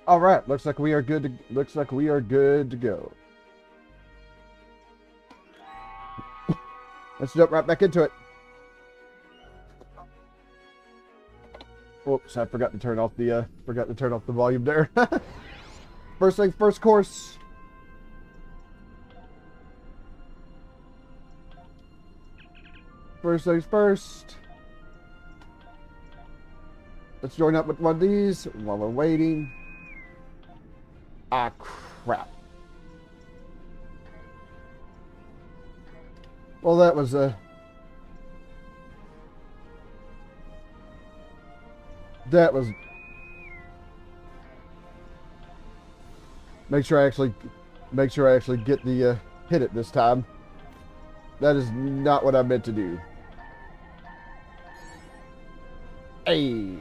All right, looks like we are good. Looks like we are good to go. Let's jump right back into it. Oops, I forgot to turn off the volume there. First thing first, course. First things first. Let's join up with one of these while we're waiting. Ah, crap. Well, that was make sure I actually get the hit it this time. That is not what I meant to do. Hey.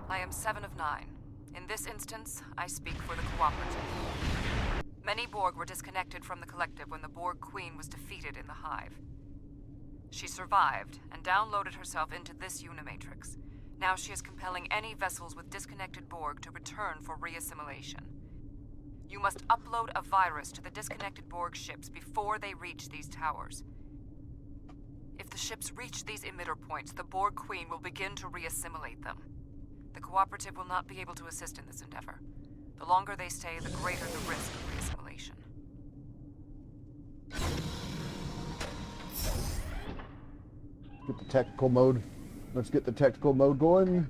I am 7 of 9. In this instance, I speak for the Cooperative. Many Borg were disconnected from the Collective when the Borg Queen was defeated in the Hive. She survived and downloaded herself into this Unimatrix. Now she is compelling any vessels with disconnected Borg to return for reassimilation. You must upload a virus to the disconnected Borg ships before they reach these towers. If the ships reach these emitter points, the Borg Queen will begin to reassimilate them. The Cooperative will not be able to assist in this endeavor. The longer they stay, the greater the risk of reassimilation. Get the tactical mode. Let's get the tactical mode going.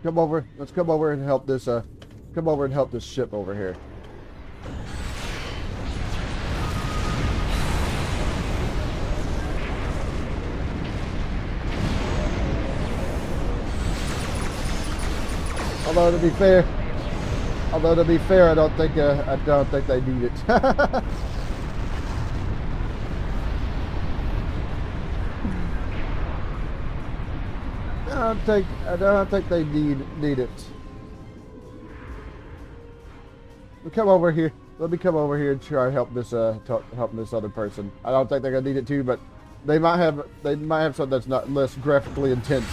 Come over. Let's come over and help this. Come over and help this ship over here. Although to be fair, I don't think they need it. I don't think they need it. Come over here. Let me come over here and try to help this other person. I don't think they're gonna need it too, but they might have something that's not less graphically intense.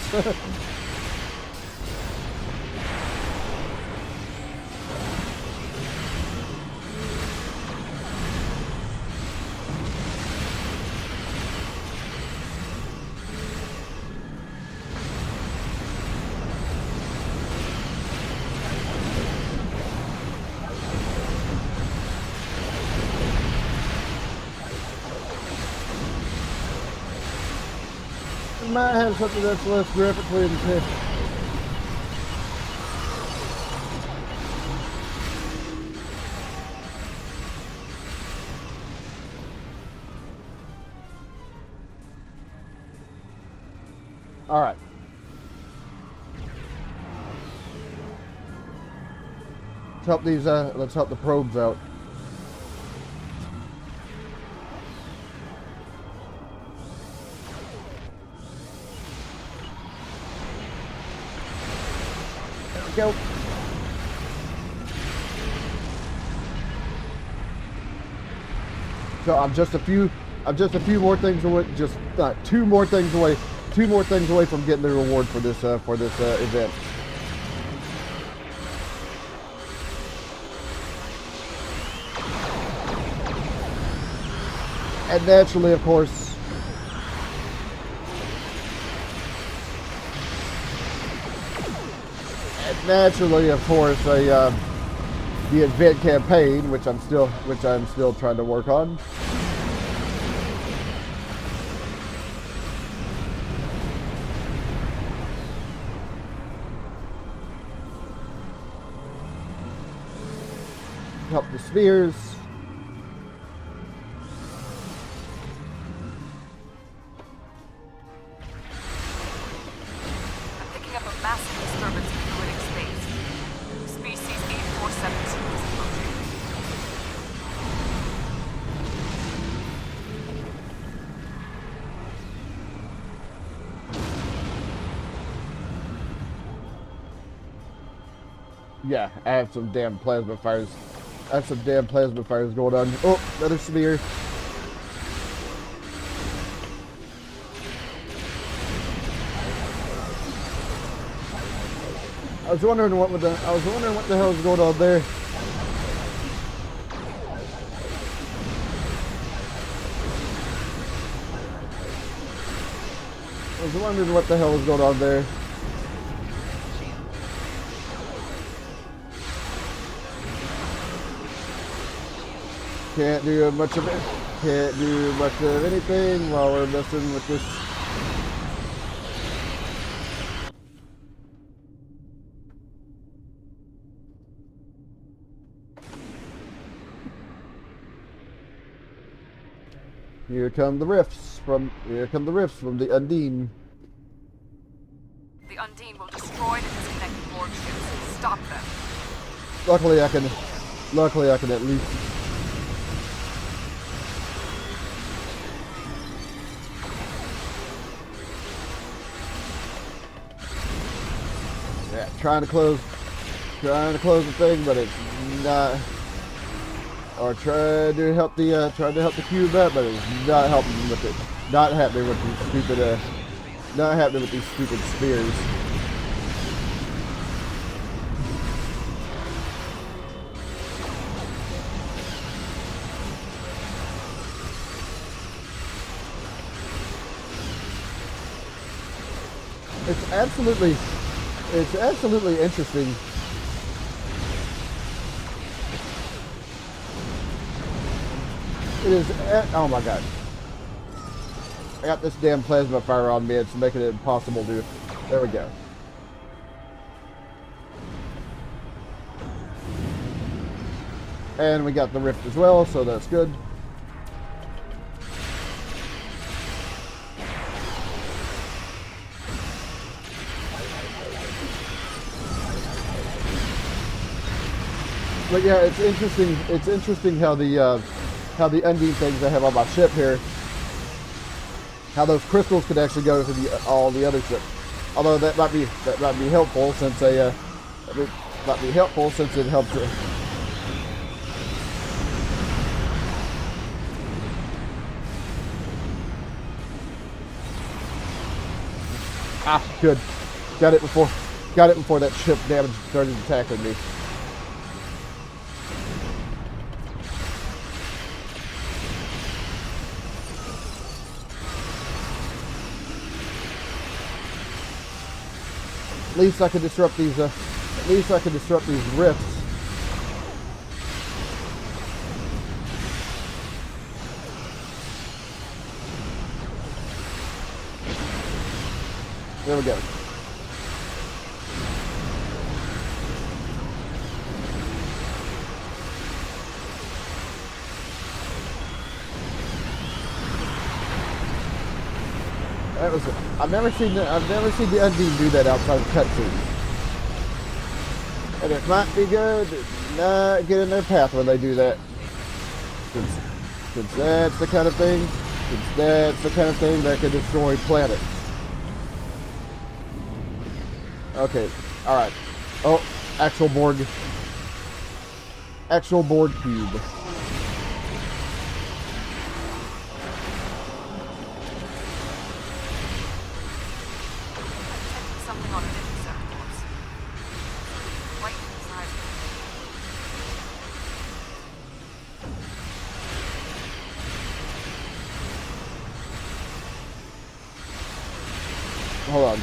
Might have something that's less graphically intense. All right. Let's help these. Let's help the probes out. Go. So I'm just a few more things away. Just two more things away from getting the reward for this event. And naturally, of course. Naturally, of course, the event campaign, which I'm still trying to work on. Help the spheres. Yeah, I have some damn plasma fires. I have some damn plasma fires going on. Oh, another sphere. I was wondering what the hell is going on there. I was wondering what the hell was going on there. Can't do much of it. Can't do much of anything while we're messing with this. Here come the rifts from the Undine. The Undine will destroy the disconnected Borg ships. Stop them. Luckily I can at least. Yeah, trying to close the thing, but it's not. Or trying to help the cube up, but it's not helping with it. Not happening with these stupid spears. It's absolutely interesting. It is, oh my god. I got this damn plasma fire on me, it's making it impossible to, there we go. And we got the rift as well, so that's good. But yeah, it's interesting how the Undine things I have on my ship here, how those crystals could actually go to all the other ships. Although that might be helpful since it helps. Good. Got it before that ship damage started attacking me. At least I can disrupt these. Rifts. There we go. That was it. I've never seen the Undine do that outside of cutscenes. And it might be good to not get in their path when they do that. Since that's the kind of thing that can destroy planets. Okay, alright. Oh, actual Borg cube. Something on an intercept course. Right inside. Hold on.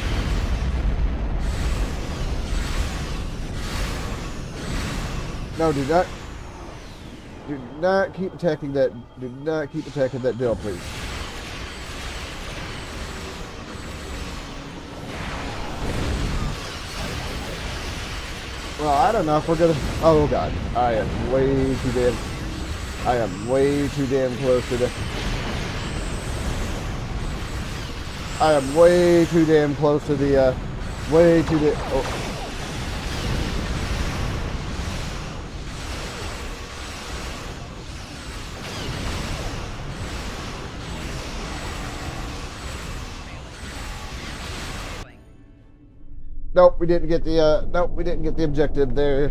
No, do not keep attacking that. Do not keep attacking that bill, please. Well, I don't know if we're gonna. Oh god, I am way too damn close to the. I am way too damn close to the. Way too damn. Oh. Nope, we didn't get the, nope, we didn't get the objective there.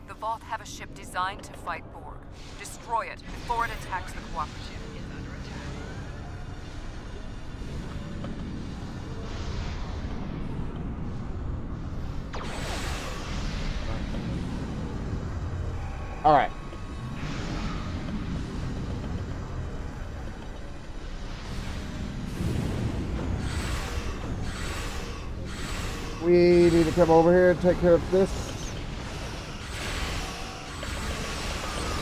The Voth have a ship designed to fight Borg. Destroy it before it attacks the cooperative. All right. We need to come over here and take care of this.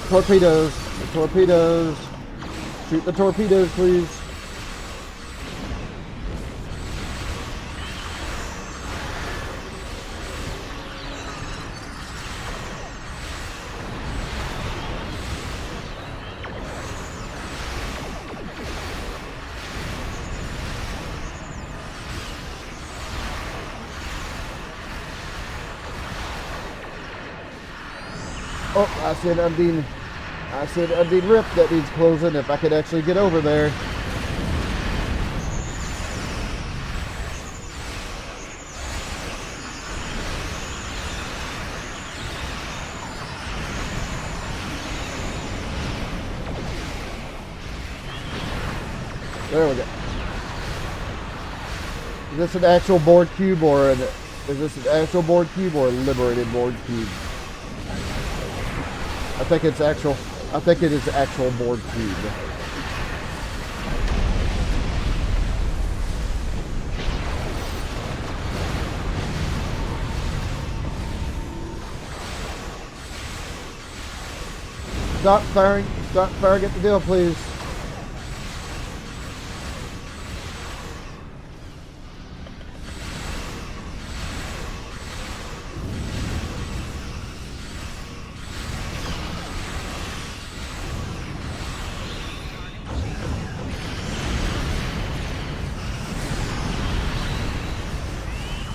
Torpedoes. The torpedoes. Shoot the torpedoes, please. Oh, I said Undine Rip that needs closing if I could actually get over there. There we go. Is this an actual Borg cube or is this an actual Borg cube or a liberated Borg cube? I think it's actual. I think it is actual Borg cube. Stop firing. Stop firing at the deal, please.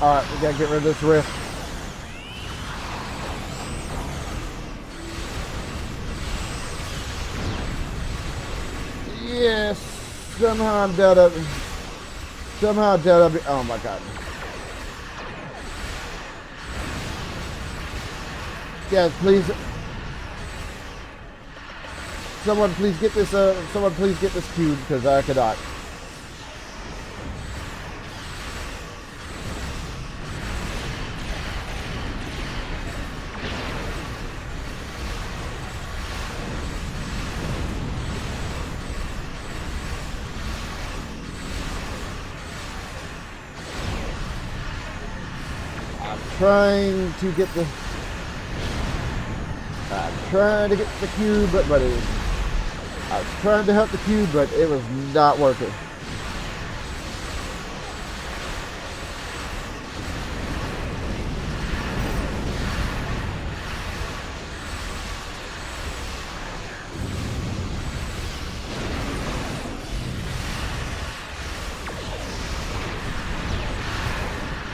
Alright, we gotta get rid of this rift. Yes, somehow I'm dead up. Somehow I'm dead up. Oh my god. Guys, please. Someone please get this, someone please get this cube, because I cannot. Trying to get the cube, but I was trying to help the cube, but it was not working.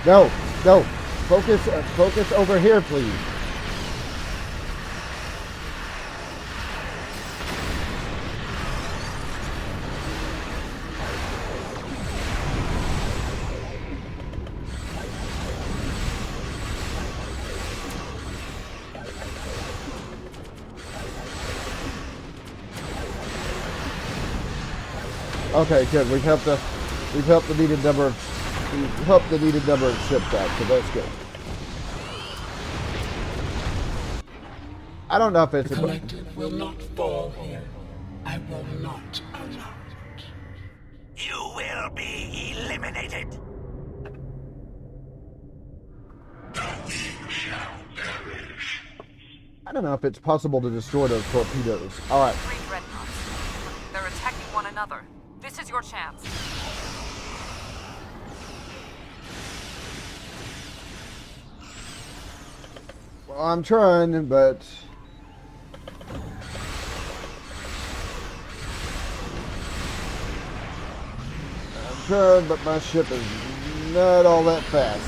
No, no. Focus over here, please. Okay, good. We've helped the needed number of ships out, so that's good. I don't know if it's The collective will not fall here. I will not allow it. You will be eliminated. Nothing shall perish. I don't know if it's possible to destroy those torpedoes. All right. 3 dreadnoughts. They're attacking one another. This is your chance. Well, I'm trying, but my ship is not all that fast.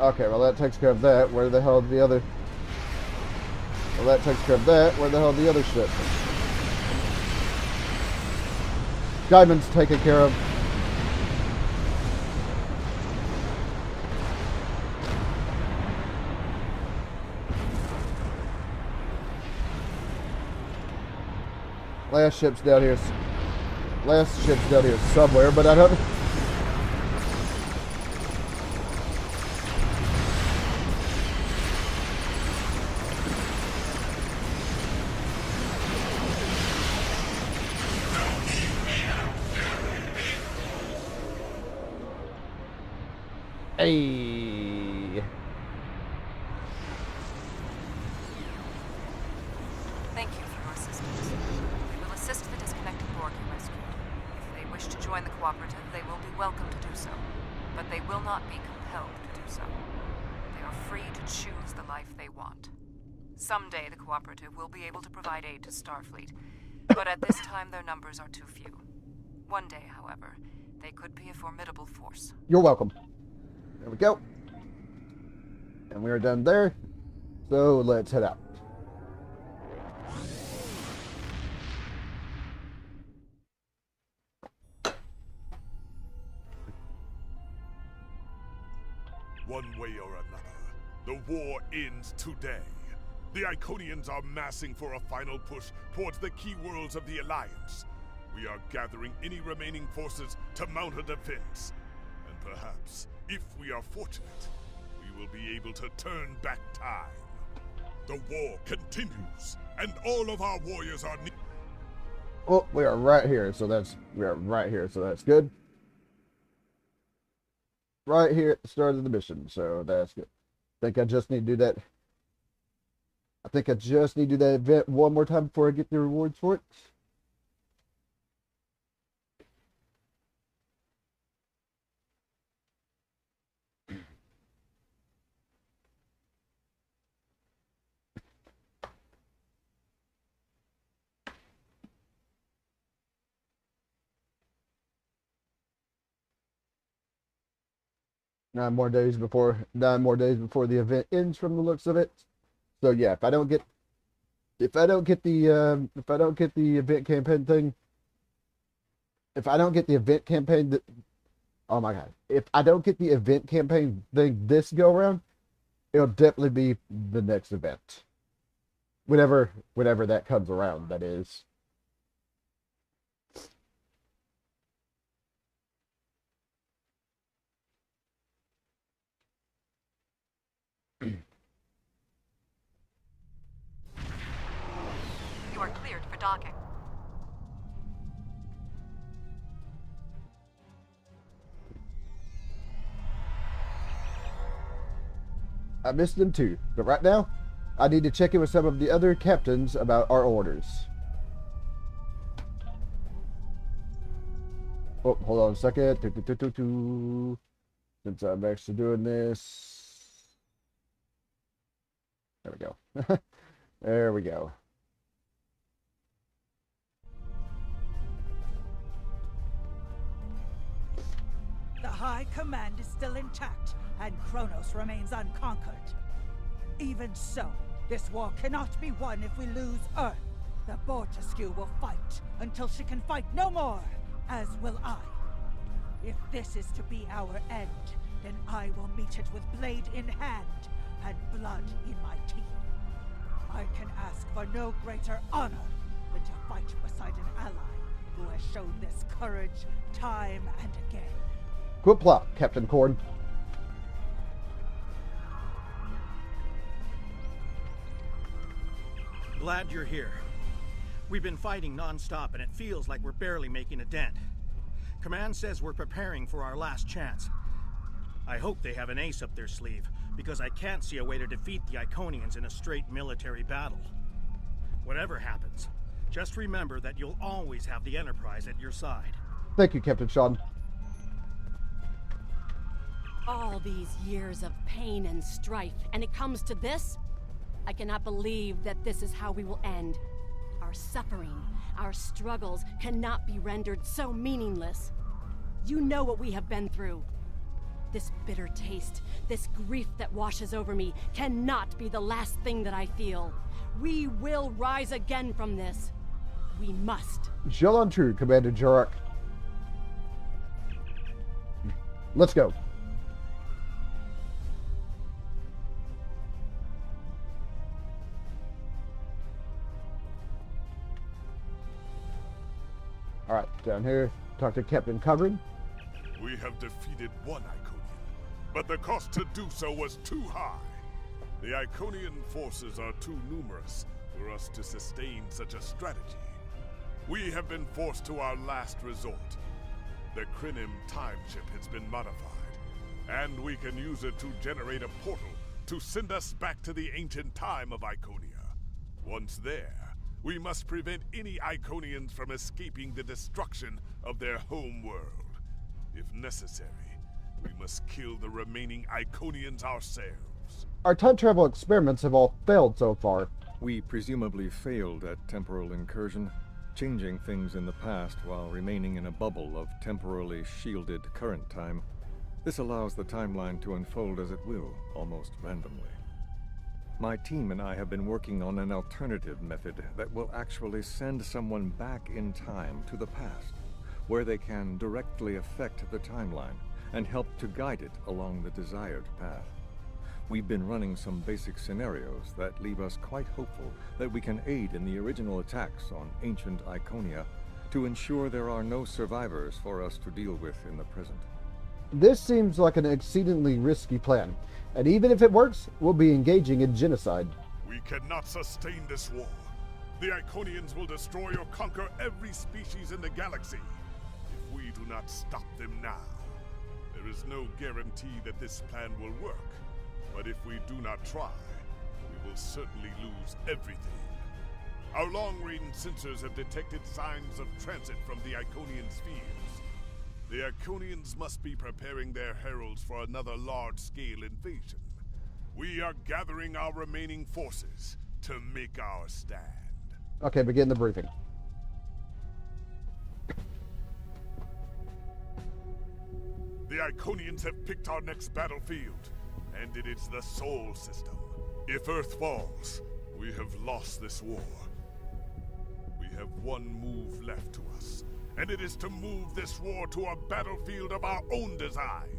Okay, well that takes care of that. Where the hell the other... Well, that takes care of that. Where the hell the other ship? Diamond's taken care of. Last ship's down here. Last ship's down here somewhere, but I don't... Hey. Thank you for your assistance. We will assist the disconnected Borg you rescued. If they wish to join the cooperative, they will be welcome to do so. But they will not be compelled to do so. They are free to choose the life they want. Someday the cooperative will be able to provide aid to Starfleet, but at this time their numbers are too few. One day, however, they could be a formidable force. You're welcome. There we go. And we are done there. So let's head out. One way or another, the war ends today. The Iconians are massing for a final push towards the key worlds of the Alliance. We are gathering any remaining forces to mount a defense. And perhaps, if we are fortunate, we will be able to turn back time. The war continues, and all of our warriors are Oh, we are right here, so that's good. Right here at the start of the mission, so that's good. I think I just need to do that. I think I just need to do that event one more time before I get the rewards for it. Nine more days before the event ends from the looks of it. So yeah, if I don't get the event campaign thing, oh my god, if I don't get the event campaign thing this go around, it'll definitely be the next event. Whenever that comes around, that is. You are cleared for docking. I missed them too, but right now, I need to check in with some of the other captains about our orders. Oh, hold on a second. Since I'm actually doing this. There we go. There we go. The High Command is still intact, and Kronos remains unconquered. Even so, this war cannot be won if we lose Earth. The Borg will fight until she can fight no more, as will I. If this is to be our end, then I will meet it with blade in hand and blood in my teeth. I can ask for no greater honor than to fight beside an ally who has shown this courage time and again. Good plot, Captain Cord. Glad you're here. We've been fighting non-stop and it feels like we're barely making a dent. Command says we're preparing for our last chance. I hope they have an ace up their sleeve, because I can't see a way to defeat the Iconians in a straight military battle. Whatever happens, just remember that you'll always have the Enterprise at your side. Thank you, Captain Sean. All these years of pain and strife, and it comes to this? I cannot believe that this is how we will end. Our suffering, our struggles cannot be rendered so meaningless. You know what we have been through. This bitter taste, this grief that washes over me, cannot be the last thing that I feel. We will rise again from this. We must. Jelan True, Commander Jarak. Let's go. Alright, down here, talk to Captain Cogran. We have defeated one Iconian, but the cost to do so was too high. The Iconian forces are too numerous for us to sustain such a strategy. We have been forced to our last resort. The Krinim time ship has been modified, and we can use it to generate a portal to send us back to the ancient time of Iconia. Once there, we must prevent any Iconians from escaping the destruction of their home world. If necessary, we must kill the remaining Iconians ourselves. Our time travel experiments have all failed so far. We presumably failed at temporal incursion, changing things in the past while remaining in a bubble of temporally shielded current time. This allows the timeline to unfold as it will, almost randomly. My team and I have been working on an alternative method that will actually send someone back in time to the past, where they can directly affect the timeline and help to guide it along the desired path. We've been running some basic scenarios that leave us quite hopeful that we can aid in the original attacks on ancient Iconia to ensure there are no survivors for us to deal with in the present. This seems like an exceedingly risky plan, and even if it works, we'll be engaging in genocide. We cannot sustain this war. The Iconians will destroy or conquer every species in the galaxy if we do not stop them now. There is no guarantee that this plan will work, but if we do not try, we will certainly lose everything. Our long-range sensors have detected signs of transit from the Iconian spheres. The Iconians must be preparing their heralds for another large-scale invasion. We are gathering our remaining forces to make our stand. Okay, begin the briefing. The Iconians have picked our next battlefield, and it is the Sol system. If Earth falls, we have lost this war. We have one move left to us, and it is to move this war to a battlefield of our own design.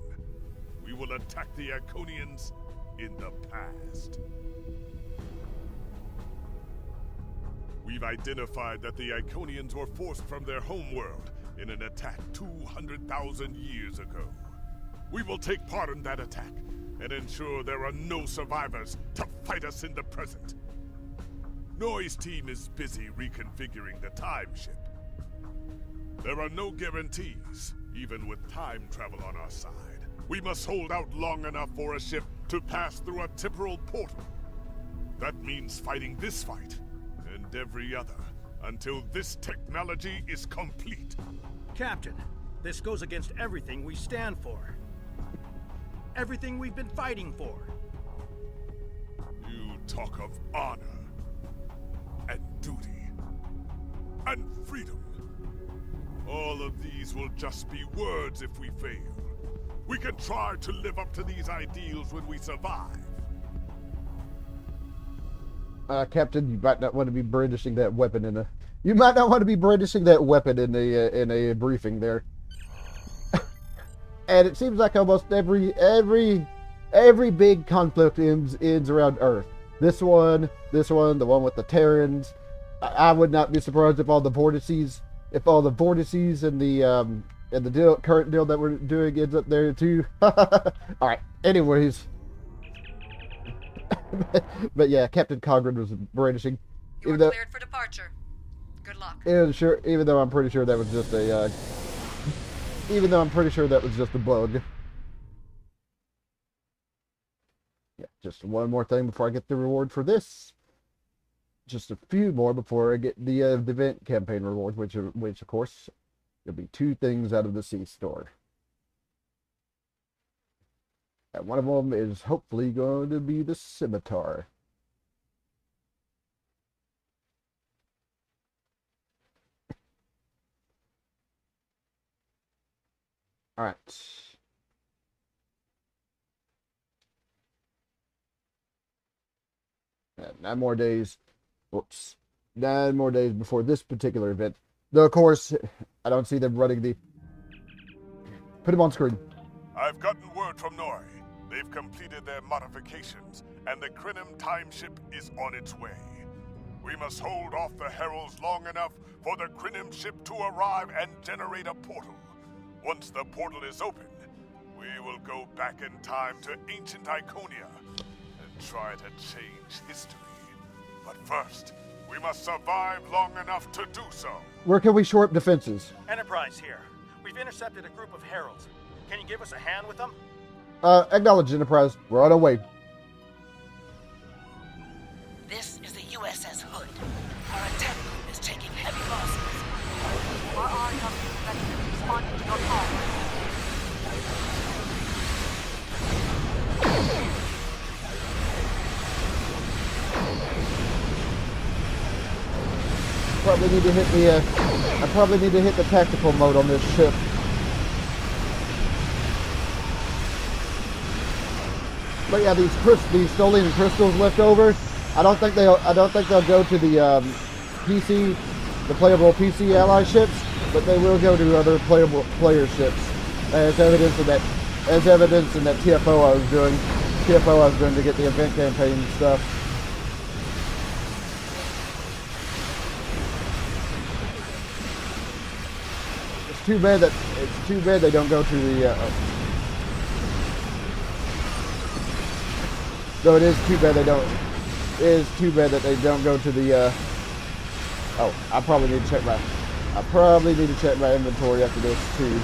We will attack the Iconians in the past. We've identified that the Iconians were forced from their homeworld in an attack 200,000 years ago. We will take part in that attack and ensure there are no survivors to fight us in the present. Noy's team is busy reconfiguring the time ship. There are no guarantees, even with time travel on our side. We must hold out long enough for a ship to pass through a temporal portal. That means fighting this fight, and every other, until this technology is complete. Captain, this goes against everything we stand for. Everything we've been fighting for. You talk of honor, and duty, and freedom. All of these will just be words if we fail. We can try to live up to these ideals when we survive. Captain, you might not want to be brandishing that weapon in a... You might not want to be brandishing that weapon in a briefing there. And it seems like almost every big conflict ends around Earth. This one, the one with the Terrans. I would not be surprised if all the vortices and the current deal that we're doing ends up there too. All right. Anyways, but yeah, Captain Cogran was brandishing. You are cleared for departure. Good luck. Even though I'm pretty sure that was just a. Even though I'm pretty sure that was just a bug. Yeah, just one more thing before I get the reward for this. Just a few more before I get the event campaign reward, which of course will be 2 things out of the sea store. And one of them is hopefully going to be the scimitar. All right. Yeah, 9 more days. Whoops. 9 more days before this particular event. Though, of course, I don't see them running the... Put him on screen. I've gotten word from Nori. They've completed their modifications, and the Krinim time ship is on its way. We must hold off the heralds long enough for the Krinim ship to arrive and generate a portal. Once the portal is open, we will go back in time to ancient Iconia and try to change history. But first, we must survive long enough to do so. Where can we shore up defenses? Enterprise here. We've intercepted a group of heralds. Can you give us a hand with them? Acknowledge, Enterprise. We're on our way. This is the USS Hood. Our attack group is taking heavy losses. Our RW Trekkin responding to your call. Probably need to hit the, I probably need to hit the tactical mode on this ship. But yeah, these Stolian crystals left over, I don't think they'll go to the PC, the playable PC ally ships, but they will go to other playable player ships, as evidence in that TFO I was doing to get the event campaign and stuff. It's too bad they don't go to the. Though it is too bad they don't. It is too bad that they don't go to the. Oh, I probably need to check my inventory after this too.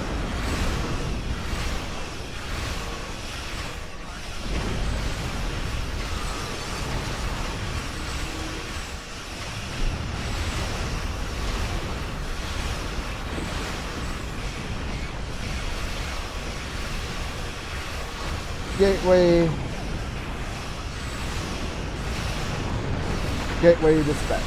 Gateway dispatch.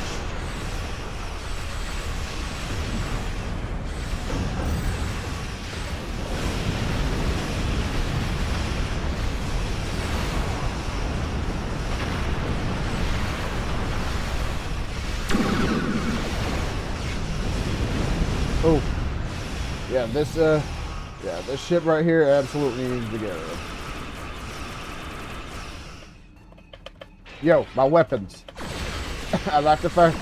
Oh, yeah, this ship right here absolutely needs to go. Yo, my weapons. I would like to fire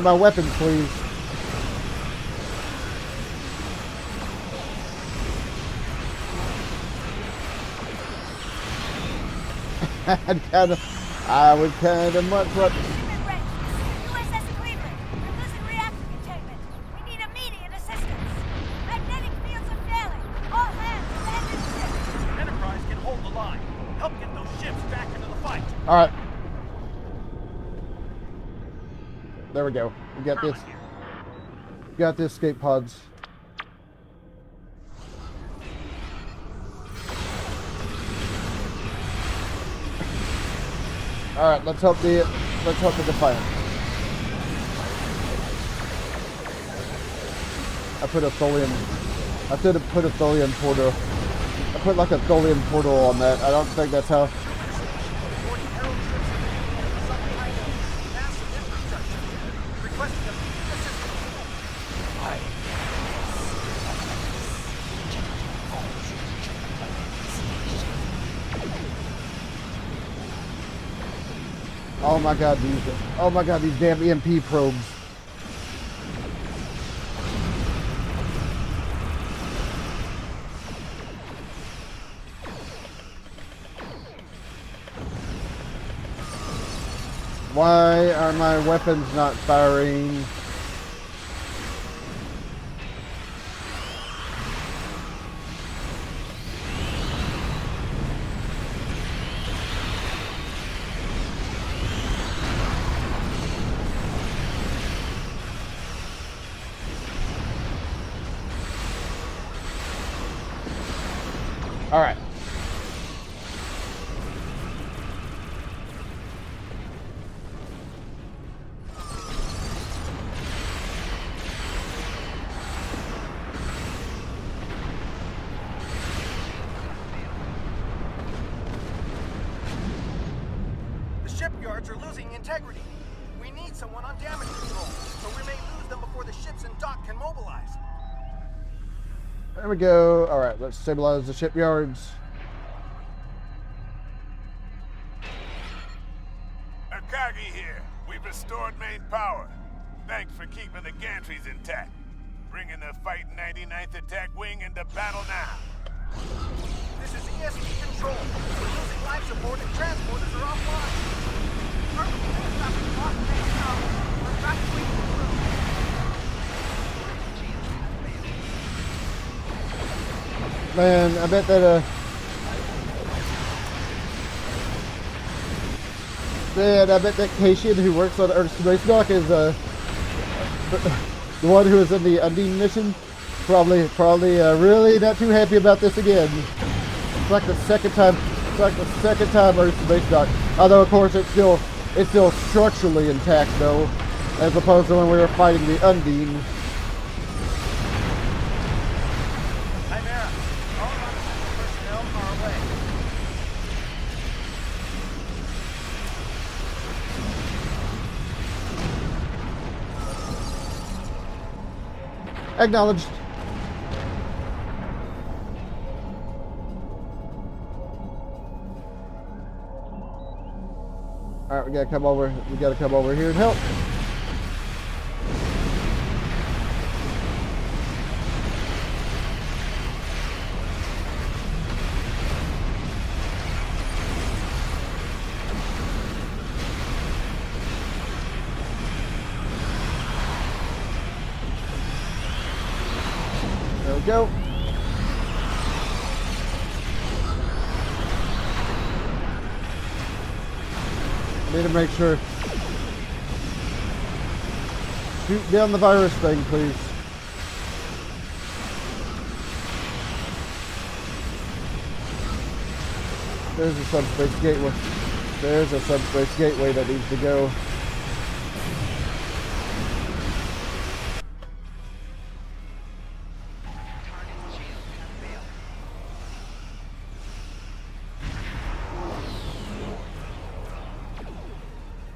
my weapons, please. I would kind of much like. USS Cleveland. We're losing reactor containment. We need immediate assistance. Magnetic fields are failing. All hands abandon ship. Enterprise can hold the line. Help get those ships back into the fight. All right. There we go. We got this. Got the escape pods. All right. Let's help the Defiant. I put a Tholian portal. I put like a Tholian portal on that. I don't think that's how. Oh my god, these damn EMP probes. Why are my weapons not firing? All right. The shipyard shipyards are losing integrity. We need someone on damage control, so we may lose them before the ships in dock can mobilize. There we go. All right, let's stabilize the shipyards. Akagi here. We've restored main power. Thanks for keeping the gantries intact. Bringing the Fighting 99th Attack Wing into battle now. This is ESP control. We're losing life support and transporters are offline. We're evacuating the crew. Man, I bet that man, I bet that Cation who works on Earth Space Dock is the one who is in the Undine mission. Probably really not too happy about this again. It's like the second time. It's like the second time Earth Space Dock. Although of course it's still structurally intact though, as opposed to when we were fighting the Undine. Chimera, all non-essential personnel are away. Acknowledged. All right, we gotta come over. We gotta come over here and help. There we go. Need to make sure. Shoot down the virus thing, please. There's a subspace gateway. There's a subspace gateway that needs to go.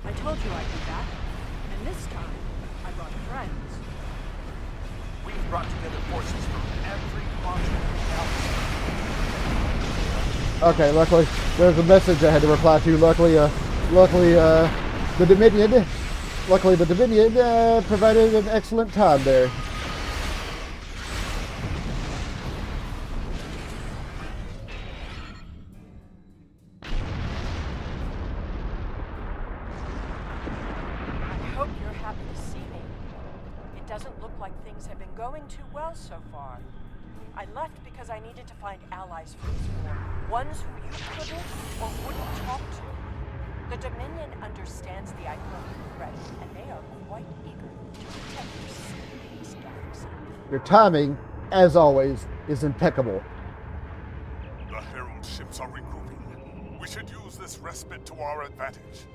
I told you I'd be back, and this time I brought friends. We've brought together forces from every quadrant of the galaxy. Okay, luckily there's a message I had to reply to. Luckily, the Dominion provided an excellent time there. I hope you're happy to see me. It doesn't look like things have been going too well so far. I left because I needed to find allies for this war. Ones who you couldn't or wouldn't talk to. The Dominion understands the Iconian threat, and they are quite eager to protect your space galaxy. Your timing, as always, is impeccable. The Herald ships are regrouping. We should use this respite to our advantage.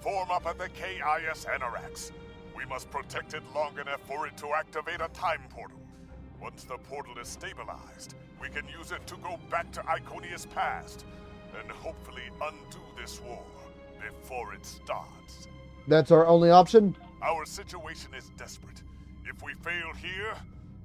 Form up at the KIS Anorax. We must protect it long enough for it to activate a time portal. Once the portal is stabilized, we can use it to go back to Iconia's past and hopefully undo this war before it starts. That's our only option? Our situation is desperate. If we fail here,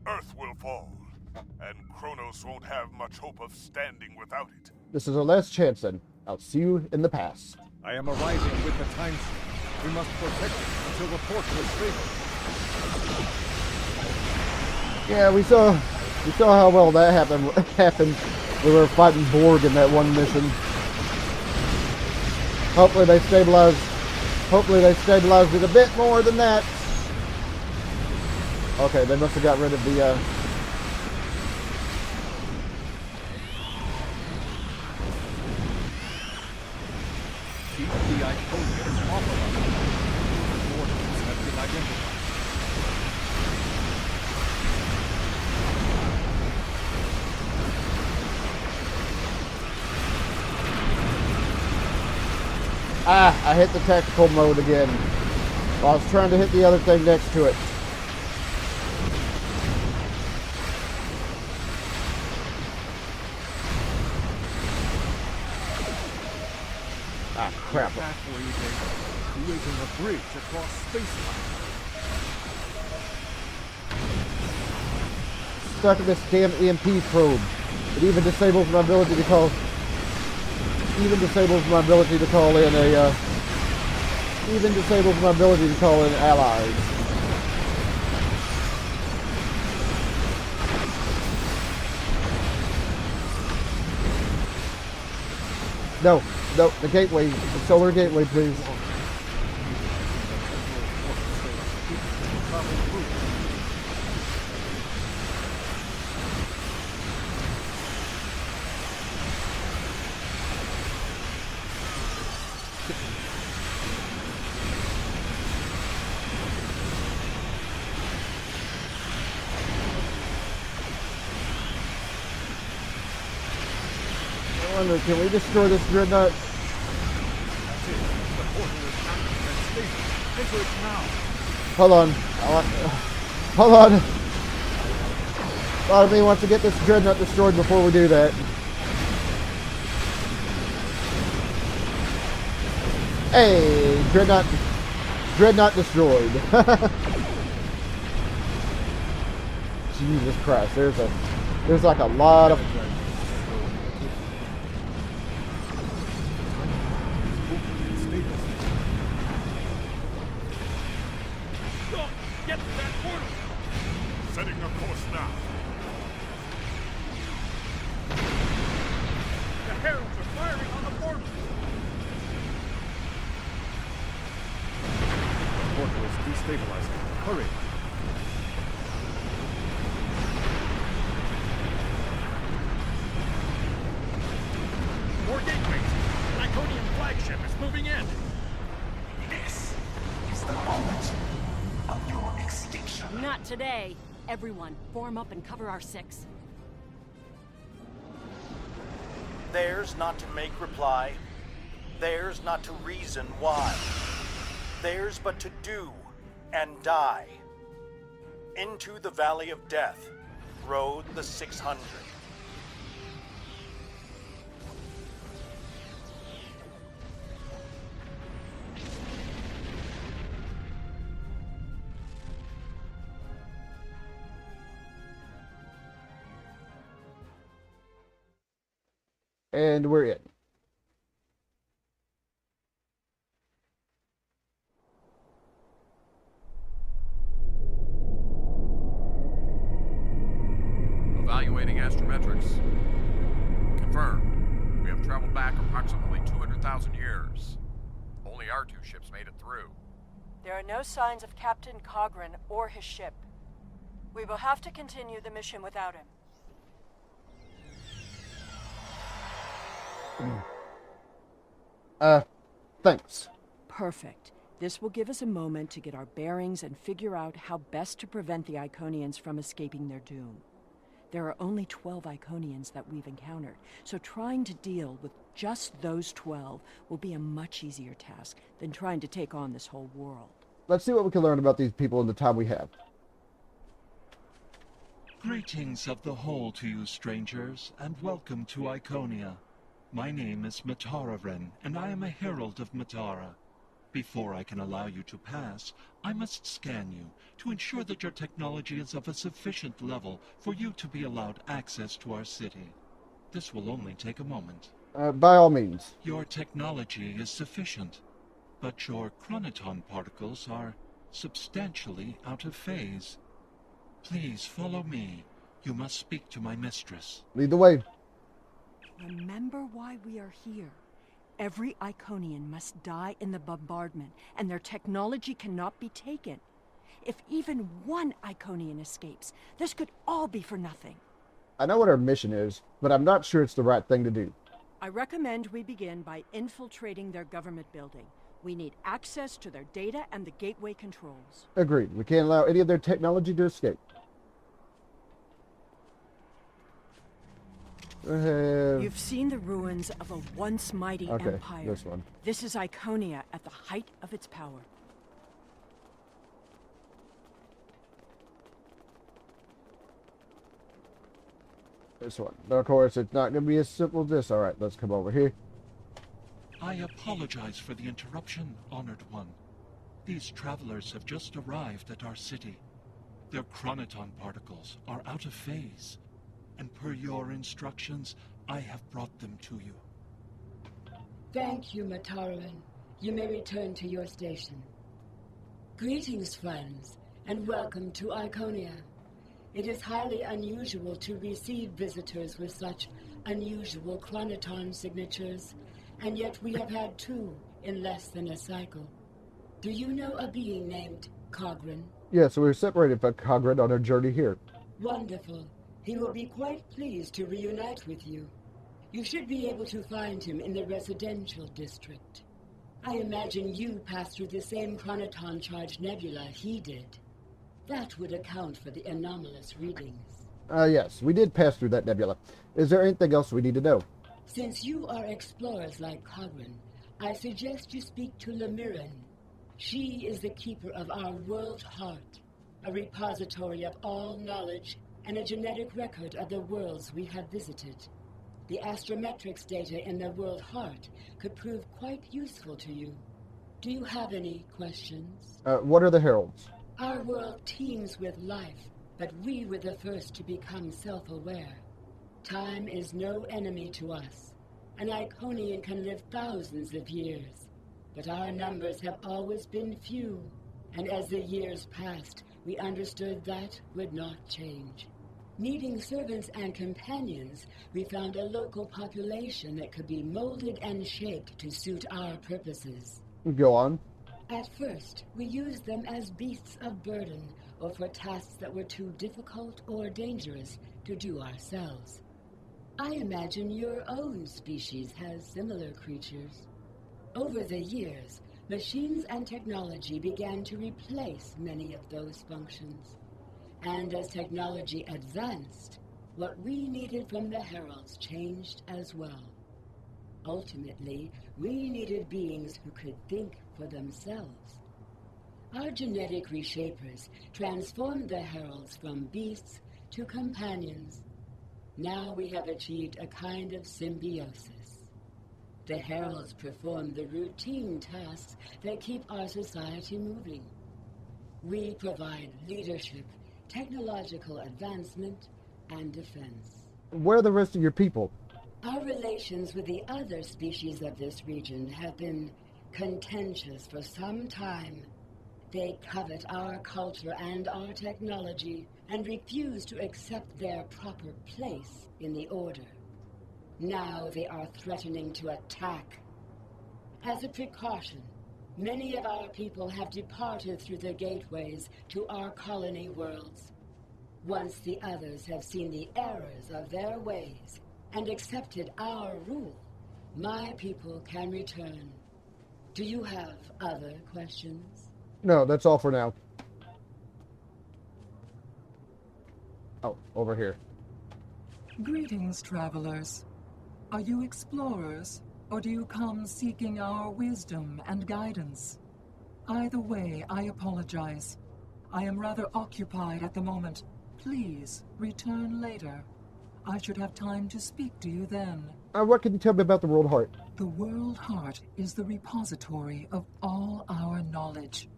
Earth will fall, and Kronos won't have much hope of standing without it. This is our last chance then. I'll see you in the past. I am arriving with the time stream. We must protect it until the portal is stable. Yeah, we saw how well that happened. We were fighting Borg in that one mission. Hopefully they stabilized it a bit more than that. Okay, they must have got rid of the Keep the Iconians off of us. Coordinates have been identified. I hit the tactical mode again. I was trying to hit the other thing next to it. Ah, crap. Halfway there. creating a bridge across space-time. Stuck in this damn EMP probe. It even disables my ability to call. Even disables my ability to call in a. Even disables my ability to call in allies. No, no, the gateway, the solar gateway, please. I wonder, can we destroy this dreadnought? That's it. The portal is 90% stable. Enter it now. Hold on. Hold on. Part of me wants to get this dreadnought destroyed before we do that. Hey, dreadnought destroyed. Jesus Christ, there's like a lot of. Get to that portal! Setting a course now. The heralds are firing on the portal! The portal is destabilizing. Hurry. More gateways! An Iconian flagship is moving in! This is the moment of your extinction. Not today. Everyone, form up and cover our six. Theirs not to make reply. Theirs not to reason why. Theirs but to do and die. Into the valley of death rode the 600. And we're in. Evaluating astrometrics. Confirmed. We have traveled back approximately 200,000 years. Only our two ships made it through. There are no signs of Captain Cogran or his ship. We will have to continue the mission without him. Thanks. Perfect. This will give us a moment to get our bearings and figure out how best to prevent the Iconians from escaping their doom. There are only 12 Iconians that we've encountered, so trying to deal with just those 12 will be a much easier task than trying to take on this whole world. Let's see what we can learn about these people in the time we have. Greetings of the whole to you, strangers, and welcome to Iconia. My name is Matara-Ren, and I am a herald of Matara. Before I can allow you to pass, I must scan you to ensure that your technology is of a sufficient level for you to be allowed access to our city. This will only take a moment. By all means. Your technology is sufficient, but your chronoton particles are substantially out of phase. Please follow me. You must speak to my mistress. Lead the way. Remember why we are here. Every Iconian must die in the bombardment, and their technology cannot be taken. If even one Iconian escapes, this could all be for nothing. I know what our mission is, but I'm not sure it's the right thing to do. I recommend we begin by infiltrating their government building. We need access to their data and the gateway controls. Agreed. We can't allow any of their technology to escape. You've seen the ruins of a once mighty empire. This one. This is Iconia at the height of its power. This one. But of course, it's not going to be as simple as this. All right, let's come over here. I apologize for the interruption, Honored One. These travelers have just arrived at our city. Their chronoton particles are out of phase, and per your instructions, I have brought them to you. Thank you, Mataran. You may return to your station. Greetings, friends, and welcome to Iconia. It is highly unusual to receive visitors with such unusual chronoton signatures, and yet we have had 2 in less than a cycle. Do you know a being named Cogran? Yeah, so we were separated from Cogran on our journey here. Wonderful. He will be quite pleased to reunite with you. You should be able to find him in the residential district. I imagine you passed through the same chronoton-charged nebula he did. That would account for the anomalous readings. Yes, we did pass through that nebula. Is there anything else we need to know? Since you are explorers like Cogran, I suggest you speak to Lemiran. She is the keeper of our world heart, a repository of all knowledge and a genetic record of the worlds we have visited. The astrometrics data in the world heart could prove quite useful to you. Do you have any questions? What are the heralds? Our world teems with life, but we were the first to become self-aware. Time is no enemy to us. An Iconian can live thousands of years, but our numbers have always been few, and as the years passed, we understood that would not change. Needing servants and companions, we found a local population that could be molded and shaped to suit our purposes. Go on. At first, we used them as beasts of burden, or for tasks that were too difficult or dangerous to do ourselves. I imagine your own species has similar creatures. Over the years, machines and technology began to replace many of those functions. And as technology advanced, what we needed from the heralds changed as well. Ultimately, we needed beings who could think for themselves. Our genetic reshapers transformed the heralds from beasts to companions. Now we have achieved a kind of symbiosis. The heralds perform the routine tasks that keep our society moving. We provide leadership, technological advancement, and defense. Where are the rest of your people? Our relations with the other species of this region have been contentious for some time. They covet our culture and our technology and refuse to accept their proper place in the Order. Now they are threatening to attack. As a precaution, many of our people have departed through the gateways to our colony worlds. Once the others have seen the errors of their ways and accepted our rule, my people can return. Do you have other questions? No, that's all for now. Oh, over here. Greetings, travelers. Are you explorers, or do you come seeking our wisdom and guidance? Either way, I apologize. I am rather occupied at the moment. Please, return later. I should have time to speak to you then. What can you tell me about the World Heart? The World Heart is the repository of all our knowledge.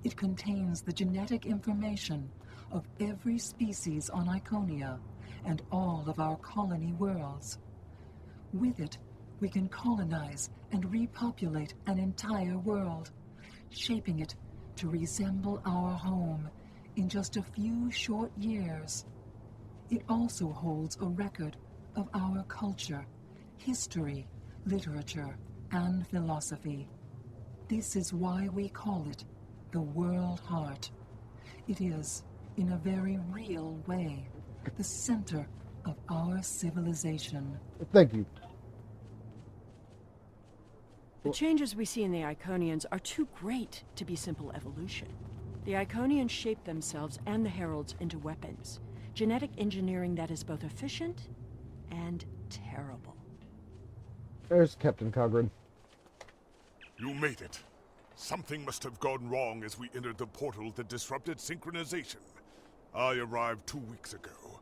It contains the genetic information of every species on Iconia and all of our colony worlds. With it, we can colonize and repopulate an entire world, shaping it to resemble our home in just a few short years. It also holds a record of our culture, history, literature, and philosophy. This is why we call it the World Heart. It is, in a very real way, the center of our civilization. Thank you. The changes we see in the Iconians are too great to be simple evolution. The Iconians shape themselves and the Heralds into weapons. Genetic engineering that is both efficient and terrible. There's Captain Cogran. You made it. Something must have gone wrong as we entered the portal that disrupted synchronization. I arrived 2 weeks ago.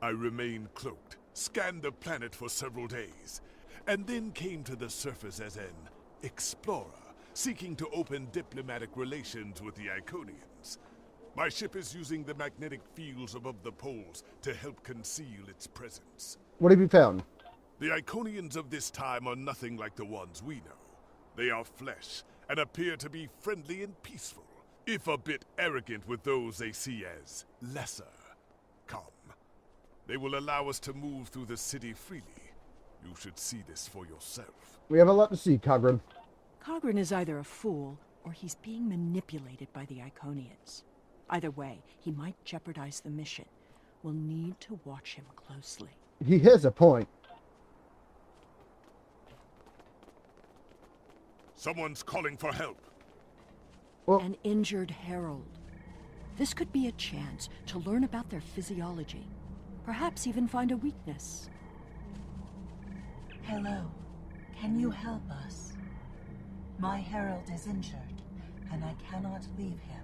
I remained cloaked, scanned the planet for several days, and then came to the surface as an explorer, seeking to open diplomatic relations with the Iconians. My ship is using the magnetic fields above the poles to help conceal its presence. What have you found? The Iconians of this time are nothing like the ones we know. They are flesh, and appear to be friendly and peaceful, if a bit arrogant with those they see as lesser. Come. They will allow us to move through the city freely. You should see this for yourself. We have a lot to see, Cogran. Cogran is either a fool, or he's being manipulated by the Iconians. Either way, he might jeopardize the mission. We'll need to watch him closely. He has a point. Someone's calling for help. Well, an injured herald. This could be a chance to learn about their physiology. Perhaps even find a weakness. Hello. Can you help us? My herald is injured, and I cannot leave him.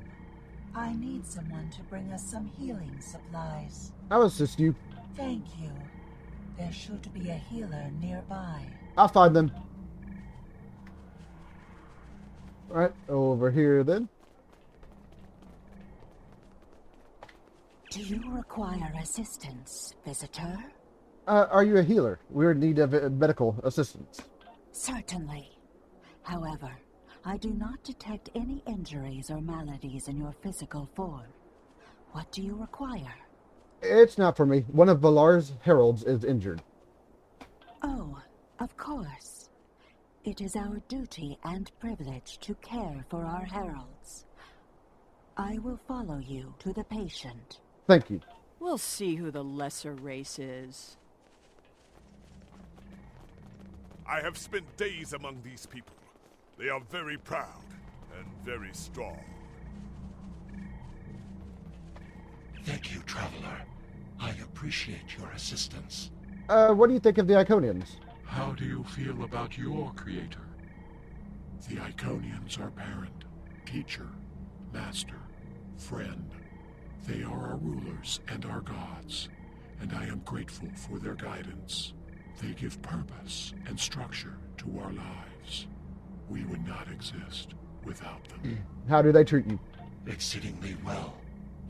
I need someone to bring us some healing supplies. I'll assist you. Thank you. There should be a healer nearby. I'll find them. Alright, over here then. Do you require assistance, visitor? Are you a healer? We're in need of medical assistance. Certainly. However, I do not detect any injuries or maladies in your physical form. What do you require? It's not for me. One of Valar's heralds is injured. Oh, of course. It is our duty and privilege to care for our heralds. I will follow you to the patient. Thank you. We'll see who the lesser race is. I have spent days among these people. They are very proud and very strong. Thank you, Traveler. I appreciate your assistance. What do you think of the Iconians? How do you feel about your creator? The Iconians are parent, teacher, master, friend. They are our rulers and our gods, and I am grateful for their guidance. They give purpose and structure to our lives. We would not exist without them. How do they treat you? Exceedingly well.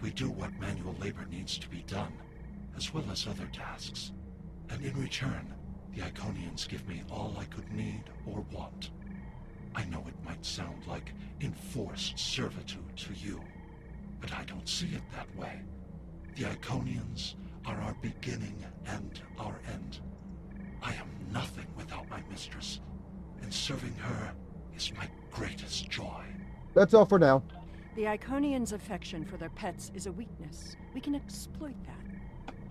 We do what manual labor needs to be done, as well as other tasks. And in return, the Iconians give me all I could need or want. I know it might sound like enforced servitude to you, but I don't see it that way. The Iconians are our beginning and our end. I am nothing without my mistress, and serving her is my greatest joy. That's all for now. The Iconians' affection for their pets is a weakness. We can exploit that.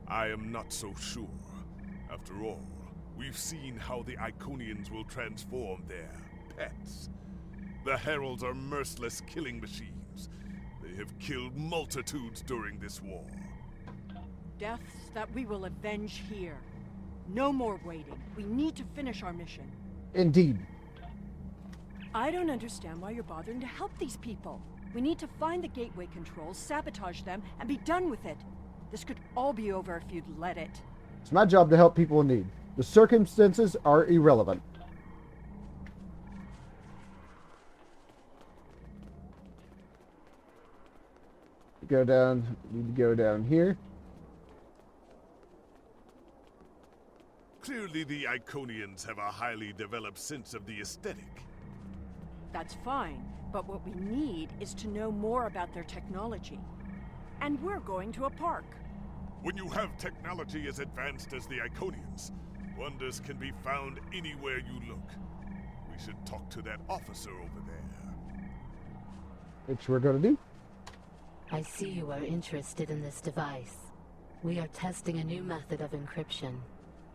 I am not so sure. After all, we've seen how the Iconians will transform their pets. The Heralds are merciless killing machines. They have killed multitudes during this war. Deaths that we will avenge here. No more waiting. We need to finish our mission. Indeed. I don't understand why you're bothering to help these people. We need to find the gateway controls, sabotage them, and be done with it. This could all be over if you'd let it. It's my job to help people in need. The circumstances are irrelevant. Need to go down here. Clearly the Iconians have a highly developed sense of the aesthetic. That's fine, but what we need is to know more about their technology. And we're going to a park. When you have technology as advanced as the Iconians, wonders can be found anywhere you look. We should talk to that officer over there. Which we're going to do. I see you are interested in this device. We are testing a new method of encryption.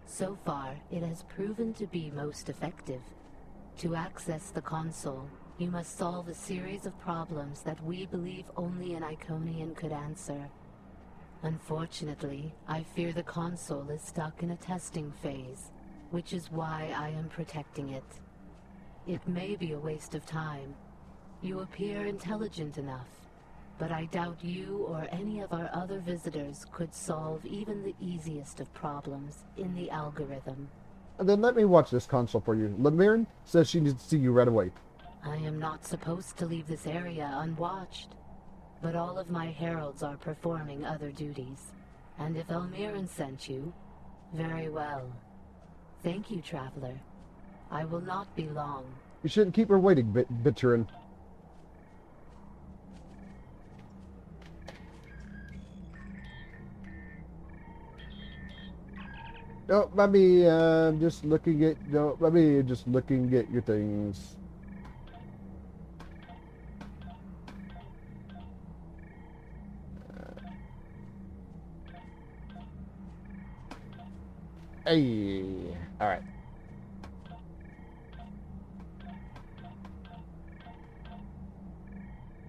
So far, it has proven to be most effective. To access the console, you must solve a series of problems that we believe only an Iconian could answer. Unfortunately, I fear the console is stuck in a testing phase, which is why I am protecting it. It may be a waste of time. You appear intelligent enough, but I doubt you or any of our other visitors could solve even the easiest of problems in the algorithm. And then let me watch this console for you. Lemirin says she needs to see you right away. I am not supposed to leave this area unwatched, but all of my heralds are performing other duties. And if Elmiran sent you, very well. Thank you, Traveler. I will not be long. You shouldn't keep her waiting, Biturin. No, maybe just looking at your things. Hey, all right.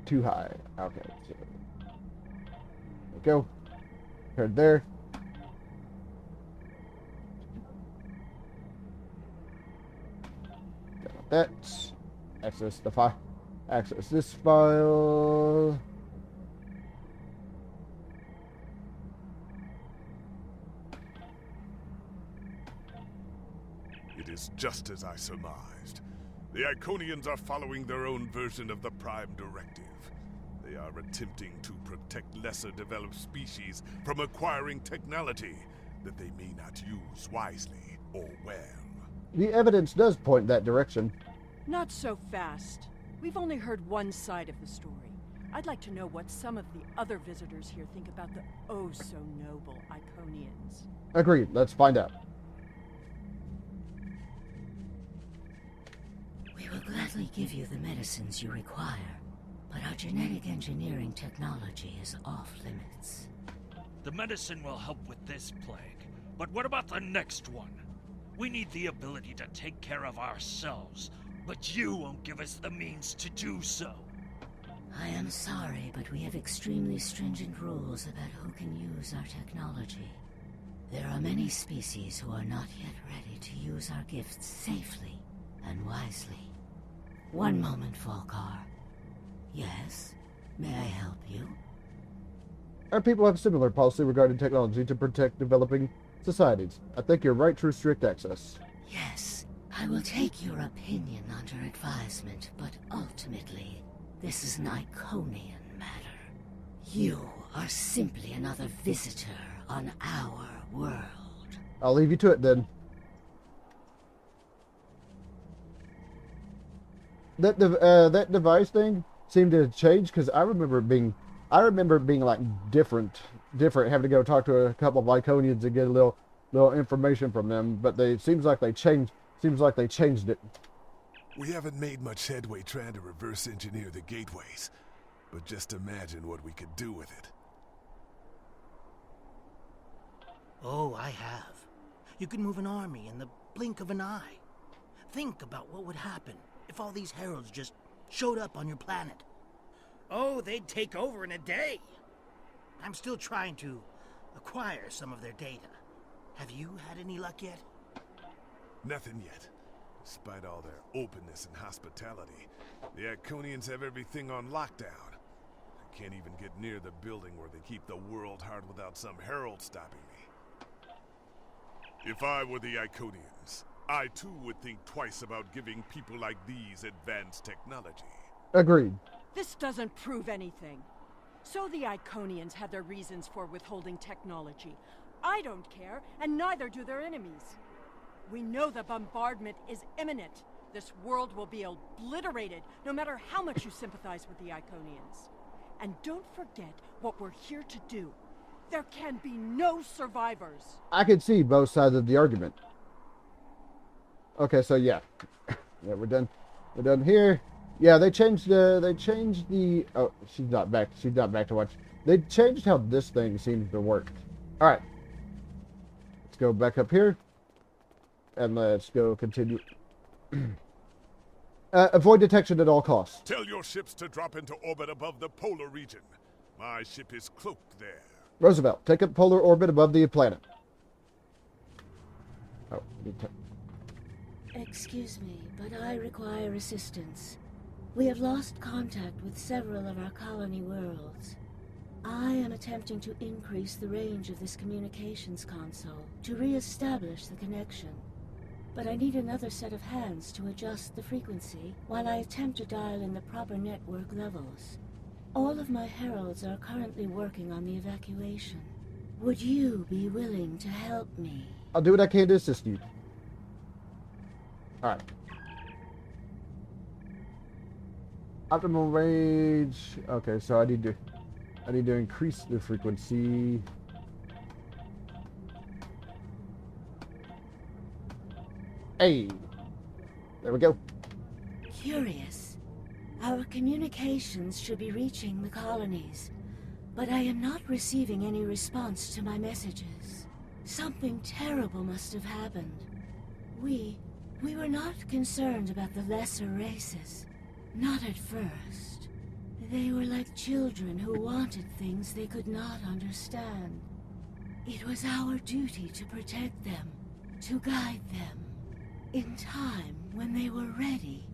Too high. Okay. So, go. Head there. That. Access the file. Access this file. It is just as I surmised. The Iconians are following their own version of the Prime Directive. They are attempting to protect lesser developed species from acquiring technology that they may not use wisely or well. The evidence does point that direction. Not so fast. We've only heard one side of the story. I'd like to know what some of the other visitors here think about the oh-so-noble Iconians. Agreed. Let's find out. We will gladly give you the medicines you require, but our genetic engineering technology is off limits. The medicine will help with this plague, but what about the next one? We need the ability to take care of ourselves, but you won't give us the means to do so. I am sorry, but we have extremely stringent rules about who can use our technology. There are many species who are not yet ready to use our gifts safely and wisely. One moment, Volkar. Yes? May I help you? Our people have similar policy regarding technology to protect developing societies. I think you're right to restrict access. Yes, I will take your opinion under advisement, but ultimately, this is an Iconian matter. You are simply another visitor on our world. I'll leave you to it then. That device thing seemed to change because I remember it being like different, having to go talk to a couple of Iconians and get a little information from them, but seems like they changed it. We haven't made much headway trying to reverse engineer the gateways, but just imagine what we could do with it. Oh, I have. You can move an army in the blink of an eye. Think about what would happen if all these heralds just showed up on your planet. Oh, they'd take over in a day. I'm still trying to acquire some of their data. Have you had any luck yet? Nothing yet. Despite all their openness and hospitality, the Iconians have everything on lockdown. I can't even get near the building where they keep the world hard without some herald stopping me. If I were the Iconians, I too would think twice about giving people like these advanced technology. Agreed. This doesn't prove anything. So the Iconians had their reasons for withholding technology. I don't care, and neither do their enemies. We know the bombardment is imminent. This world will be obliterated, no matter how much you sympathize with the Iconians. And don't forget what we're here to do. There can be no survivors. I can see both sides of the argument. Okay, so yeah, we're done. We're done here. Yeah, they changed the. Oh, she's not back. She's not back to watch. They changed how this thing seems to work. All right, let's go back up here, and let's go continue. Avoid detection at all costs. Tell your ships to drop into orbit above the polar region. My ship is cloaked there. Roosevelt, take up polar orbit above the planet. Oh, Excuse me, but I require assistance. We have lost contact with several of our colony worlds. I am attempting to increase the range of this communications console to re-establish the connection. but I need another set of hands to adjust the frequency while I attempt to dial in the proper network levels. All of my heralds are currently working on the evacuation. Would you be willing to help me? I'll do what I can to assist you. Alright. Optimal range. Okay, so I need to increase the frequency. Hey. There we go. Curious. Our communications should be reaching the colonies, but I am not receiving any response to my messages. Something terrible must have happened. We were not concerned about the lesser races. Not at first. They were like children who wanted things they could not understand. It was our duty to protect them, to guide them. In time, when they were ready,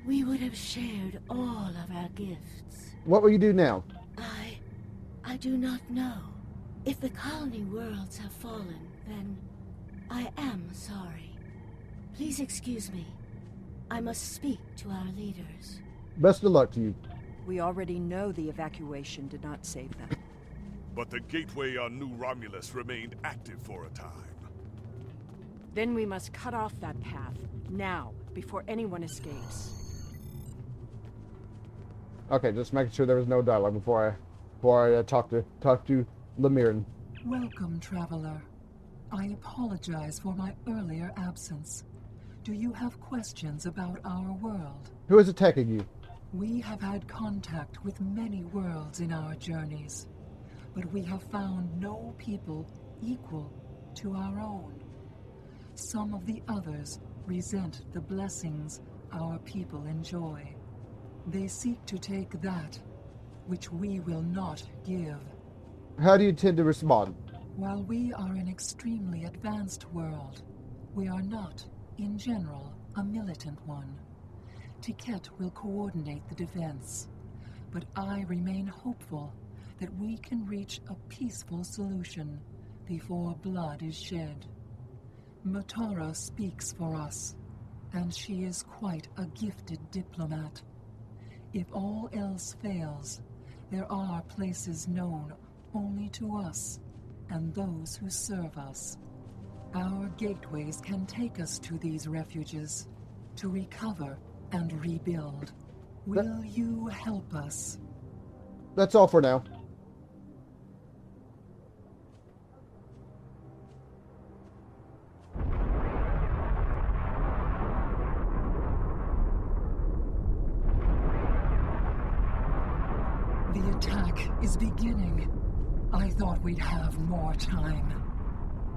we would have shared all of our gifts. What will you do now? I do not know. If the colony worlds have fallen, then I am sorry. Please excuse me. I must speak to our leaders. Best of luck to you. We already know the evacuation did not save them. But the gateway on New Romulus remained active for a time. Then we must cut off that path, now, before anyone escapes. Okay, just making sure there was no dialogue before I talk to Lemirin. Welcome, traveler. I apologize for my earlier absence. Do you have questions about our world? Who is attacking you? We have had contact with many worlds in our journeys, but we have found no people equal to our own. Some of the others resent the blessings our people enjoy. They seek to take that which we will not give. How do you intend to respond? While we are an extremely advanced world, we are not, in general, a militant one. Tiket will coordinate the defense, but I remain hopeful that we can reach a peaceful solution before blood is shed. Matara speaks for us, and she is quite a gifted diplomat. If all else fails, there are places known only to us and those who serve us. Our gateways can take us to these refuges, to recover and rebuild. Will you help us? That's all for now. The attack is beginning. I thought we'd have more time.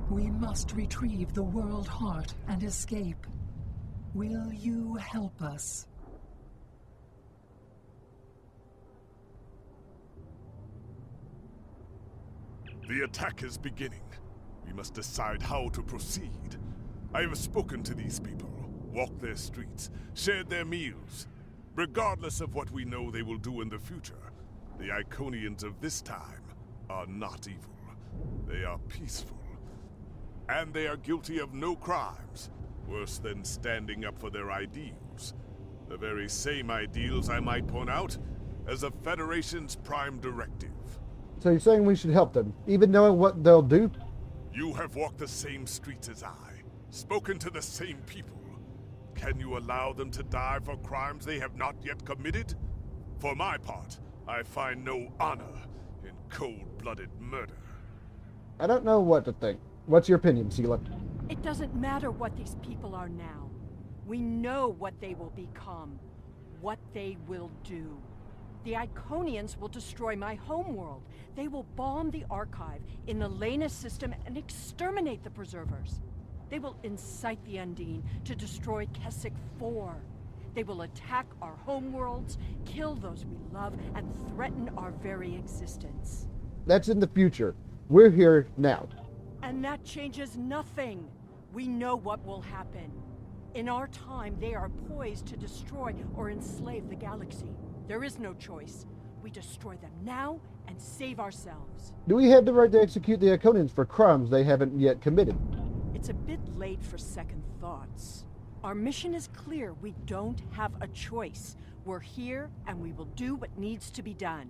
We must retrieve the world heart and escape. Will you help us? The attack is beginning. We must decide how to proceed. I have spoken to these people, walked their streets, shared their meals. Regardless of what we know they will do in the future, the Iconians of this time are not evil. They are peaceful. And they are guilty of no crimes, worse than standing up for their ideals. The very same ideals, I might point out, as the Federation's prime directive. So you're saying we should help them, even knowing what they'll do? You have walked the same streets as I, spoken to the same people. Can you allow them to die for crimes they have not yet committed? For my part, I find no honor in cold-blooded murder. I don't know what to think. What's your opinion, Sela? It doesn't matter what these people are now. We know what they will become, what they will do. The Iconians will destroy my homeworld. They will bomb the archive in the Lena system and exterminate the preservers. They will incite the Undine to destroy Keswick 4. They will attack our homeworlds, kill those we love, and threaten our very existence. That's in the future. We're here now. And that changes nothing. We know what will happen. In our time, they are poised to destroy or enslave the galaxy. There is no choice. We destroy them now and save ourselves. Do we have the right to execute the Iconians for crimes they haven't yet committed? It's a bit late for second thoughts. Our mission is clear. We don't have a choice. We're here, and we will do what needs to be done.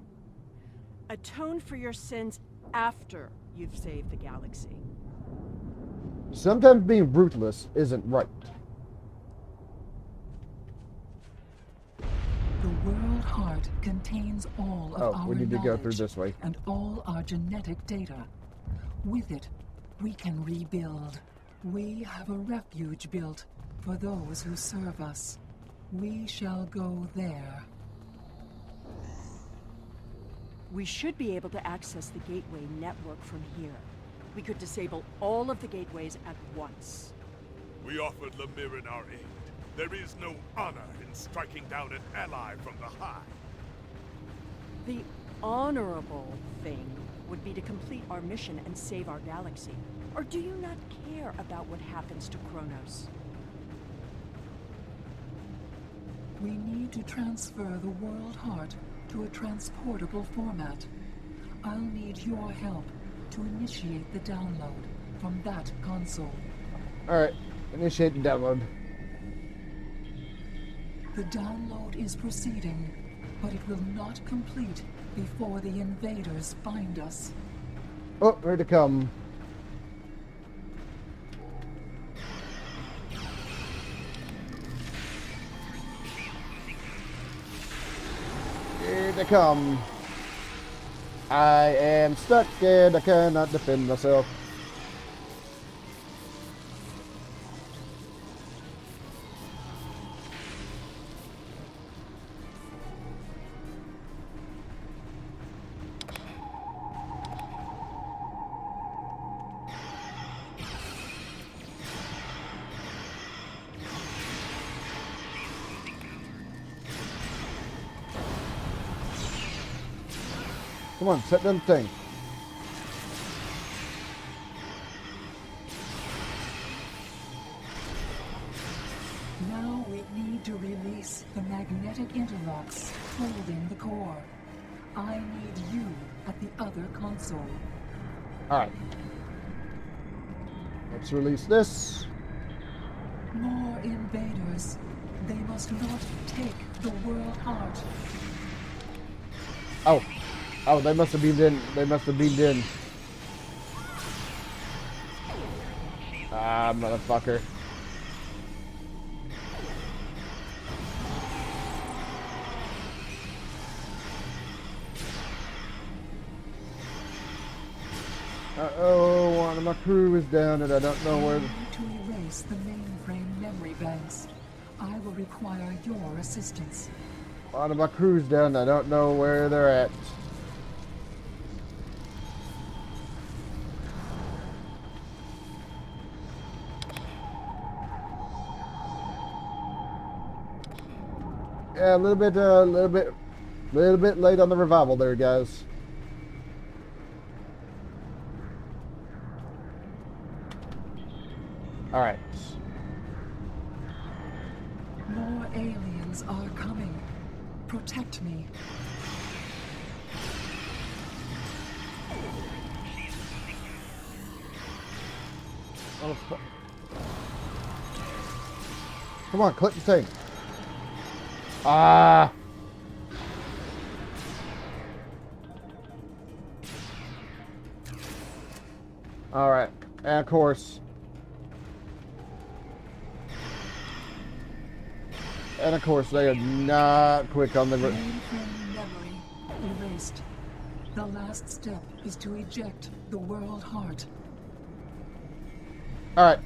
Atone for your sins after you've saved the galaxy. Sometimes being ruthless isn't right. The World Heart contains all of our we need to go through knowledge this way. and all our genetic data. With it, we can rebuild. We have a refuge built for those who serve us. We shall go there. We should be able to access the gateway network from here. We could disable all of the gateways at once. We offered Lemirin our aid. There is no honor in striking down an ally from the Hive. The honorable thing would be to complete our mission and save our galaxy. Or do you not care about what happens to Kronos? We need to transfer the World Heart to a transportable format. I'll need your help to initiate the download from that console. Alright, initiate and download. The download is proceeding, but it will not complete before the invaders find us. Oh, here to come. Here they come. I am stuck and I cannot defend myself. Come on, set them thing. Now we need to release the magnetic interlocks holding the core. I need you at the other console. Alright. Let's release this. More invaders. They must not take the World Heart. Oh. Oh, they must have beamed in. They must have beamed in. Ah, motherfucker. Uh-oh, one of my crew is down and I don't know where... To erase the mainframe memory banks, I will require your assistance. One of my crew's down, I don't know where they're at. Yeah, a little bit late on the revival there, guys. All right. More aliens are coming. Protect me. Oh, come on, click the thing. Ah. All right, and of course. And of course, they are not quick on the... Mainframe memory erased. The last step is to eject the World Heart. All right.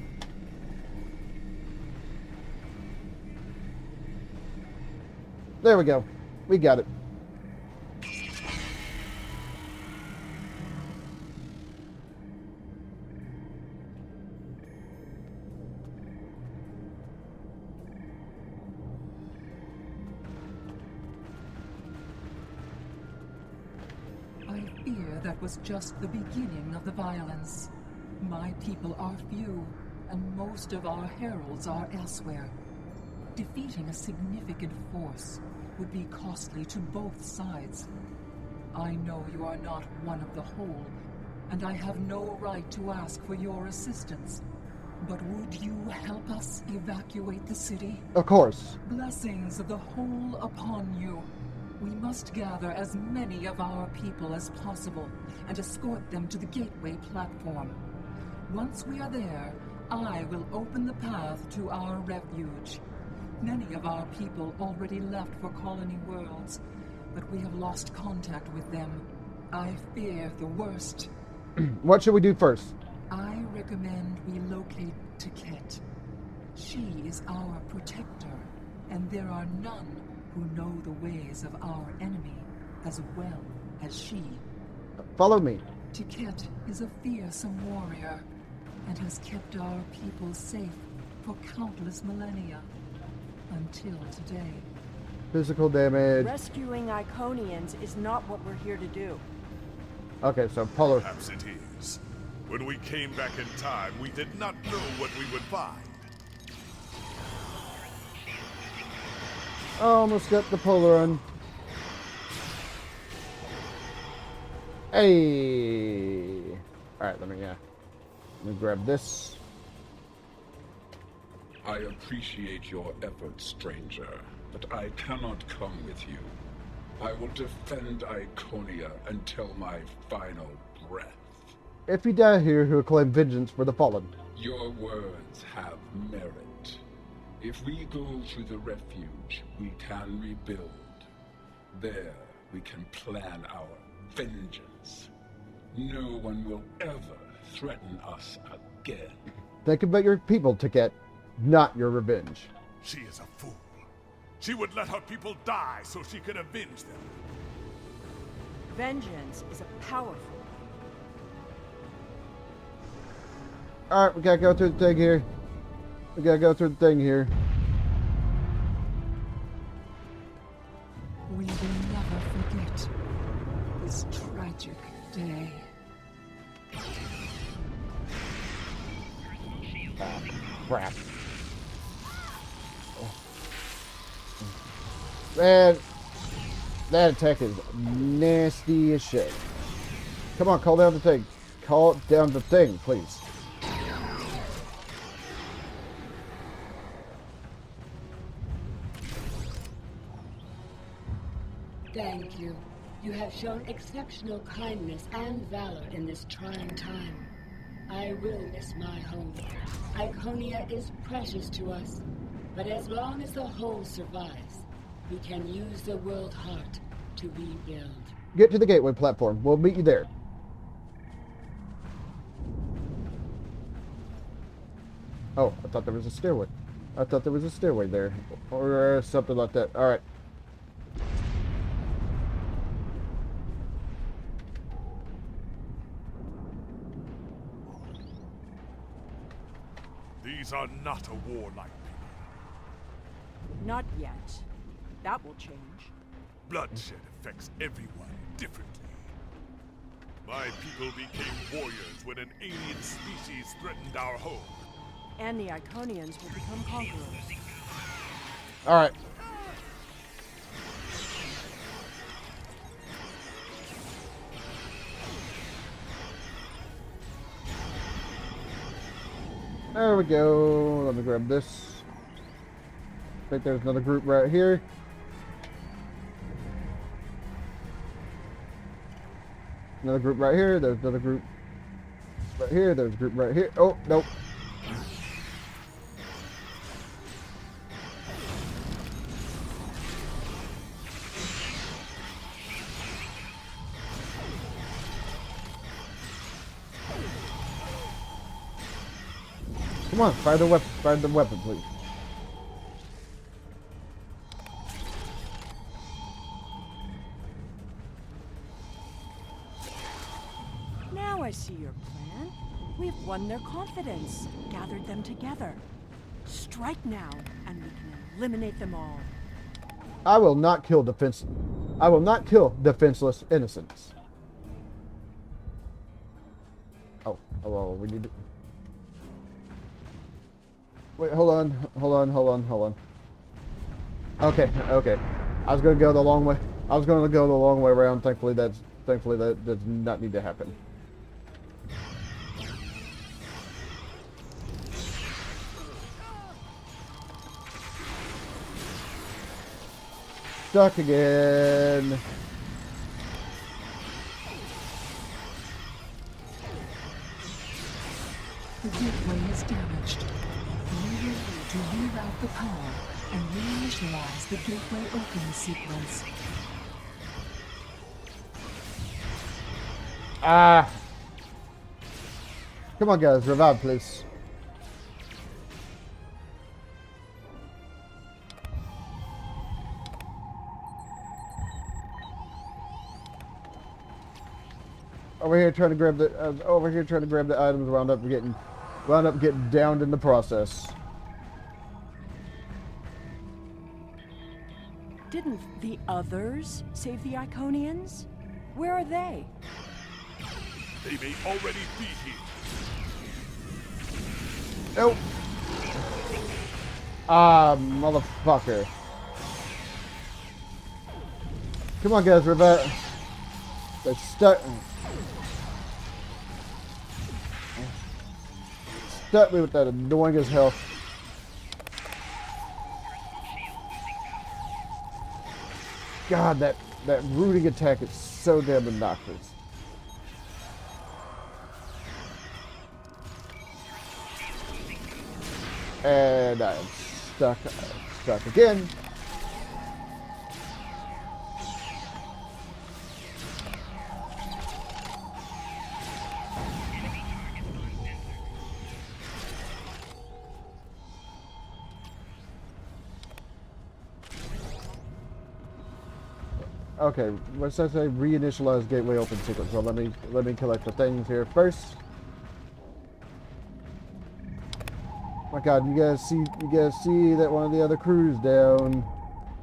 There we go. We got it. I fear that was just the beginning of the violence. My people are few, and most of our heralds are elsewhere. Defeating a significant force would be costly to both sides. I know you are not one of the whole, and I have no right to ask for your assistance. But would you help us evacuate the city? Of course. Blessings of the whole upon you. We must gather as many of our people as possible and escort them to the gateway platform. Once we are there, I will open the path to our refuge. Many of our people already left for Colony Worlds, but we have lost contact with them. I fear the worst. What should we do first? I recommend we locate Trekkin. She is our protector, and there are none who know the ways of our enemy as well as she. Follow me. Trekkin is a fearsome warrior and has kept our people safe for countless millennia until today. Physical damage. Rescuing Iconians is not what we're here to do. Okay, so polar. Perhaps it is. When we came back in time, we did not know what we would find. Almost got the Polaron. Hey. All right, let me grab this. I appreciate your efforts, stranger, but I cannot come with you. I will defend Iconia until my final breath. If you die here, he will claim vengeance for the fallen. Your words have merit. If we go to the refuge, we can rebuild. There, we can plan our vengeance. No one will ever threaten us again. Think about your people, Trekkin, not your revenge. She is a fool. She would let her people die so she could avenge them. Vengeance is a powerful. All right, we gotta go through the thing here. We gotta go through the thing here. We will never forget this tragic day. Ah, crap. Man, that attack is nasty as shit. Come on, call down the thing. Call down the thing, please. Thank you. You have shown exceptional kindness and valor in this trying time. I will miss my home. Iconia is precious to us, but as long as the whole survives, we can use the world heart to rebuild. Get to the gateway platform. We'll meet you there. Oh, I thought there was a stairway. I thought there was a stairway there. Or something like that. Alright. These are not a warlike people. Not yet. That will change. Bloodshed affects everyone differently. My people became warriors when an alien species threatened our home. And the Iconians will become conquerors. Alright. There we go. Let me grab this. I think there's another group right here. Another group right here. There's another group right here. There's a group right here. Oh, nope. Come on, fire the weapon. Fire the weapon, please. Now I see your plan. We've won their confidence, gathered them together. Strike now, and we can eliminate them all. I will not kill defenseless innocents. Oh, well, we need to... Wait, hold on. Okay. I was gonna go the long way. Around. Thankfully that does not need to happen. stuck again. The gateway is damaged. We will need to reroute the power and reinitialize the gateway open sequence. Ah! Come on, guys, revive, please. Over here trying to grab the items, wound up getting downed in the process. Didn't the others save the Iconians? Where are they? They may already be here. Nope. Ah, motherfucker. Come on, guys, revive. They're stuck. Stuck me with that annoying as hell. God, that rooting attack is so damn obnoxious. And I'm stuck again. Okay, what's that say? Reinitialize gateway open sequence. So let me collect the things here first. My God, you guys see that one of the other crews down.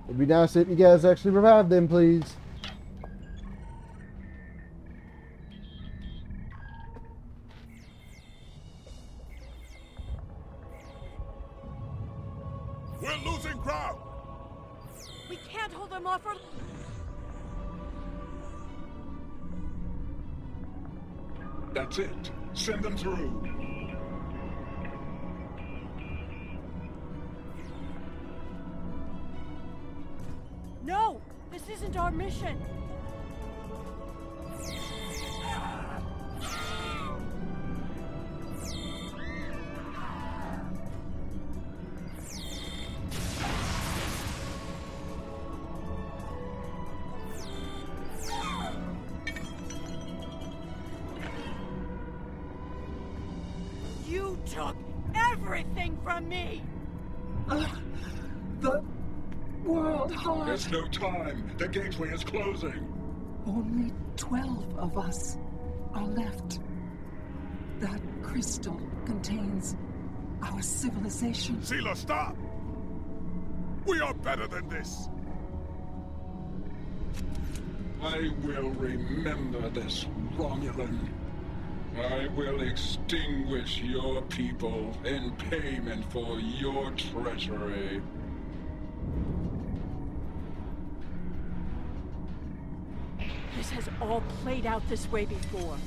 It'd be nice if you guys actually revive them, please. We're losing ground. We can't hold them off for... That's it. Send them through. No! This isn't our mission! You took everything from me! The World Heart. There's no time. The gateway is closing. Only 12 of us are left. That crystal contains our civilization. Sheila, stop! We are better than this. I will remember this, Romulan. I will extinguish your people in payment for your treachery. This has all played out this way before.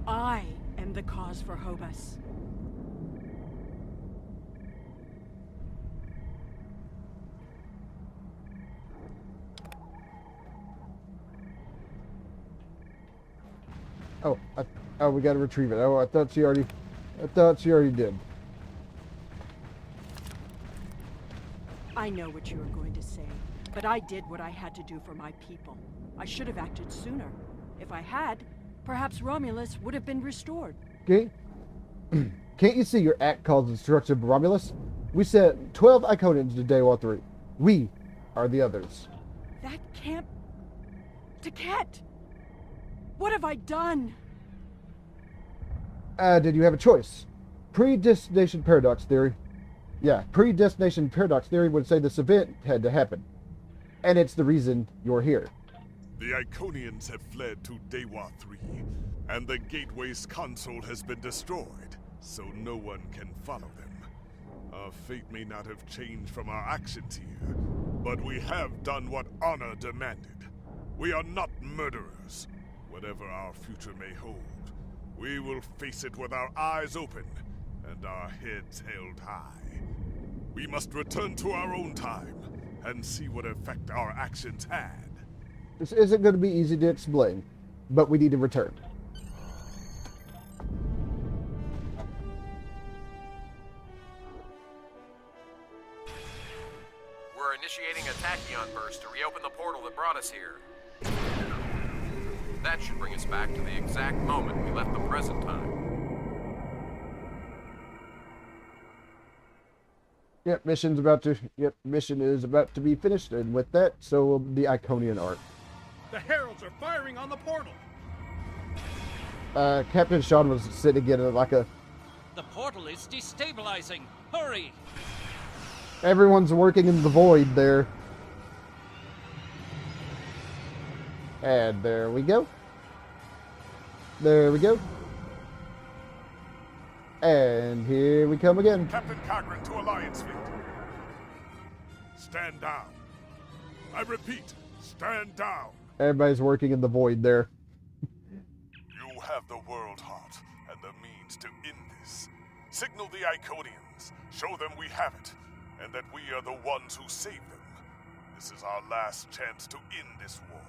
I am the cause for Hobus. Oh, we gotta retrieve it. Oh, I thought she already did. I know what you are going to say, but I did what I had to do for my people. I should have acted sooner. If I had, perhaps Romulus would have been restored. Okay. Can't you see your act caused the destruction of Romulus? We sent 12 Iconians to Day 3. We are the others. That can't... Taket! What have I done? Did you have a choice? Predestination paradox theory. Yeah, predestination paradox theory would say this event had to happen. And it's the reason you're here. The Iconians have fled to Dewa 3, and the Gateway's console has been destroyed, so no one can follow them. Our fate may not have changed from our actions here, but we have done what honor demanded. We are not murderers. Whatever our future may hold, we will face it with our eyes open and our heads held high. We must return to our own time and see what effect our actions had. This isn't going to be easy to explain, but we need to return. We're initiating a tachyon burst to reopen the portal that brought us here. That should bring us back to the exact moment we left the present time. Yep, mission is about to be finished, and with that, so will the Iconian arc. The heralds are firing on the portal. Captain Sean was sitting in like a... The portal is destabilizing. Hurry! Everyone's working in the void there. And there we go. There we go. And here we come again. Captain Cochran to Alliance Fleet. Stand down. I repeat, stand down. Everybody's working in the void there. You have the world heart and the means to end this. Signal the Iconians. Show them we have it, and that we are the ones who save them. This is our last chance to end this war.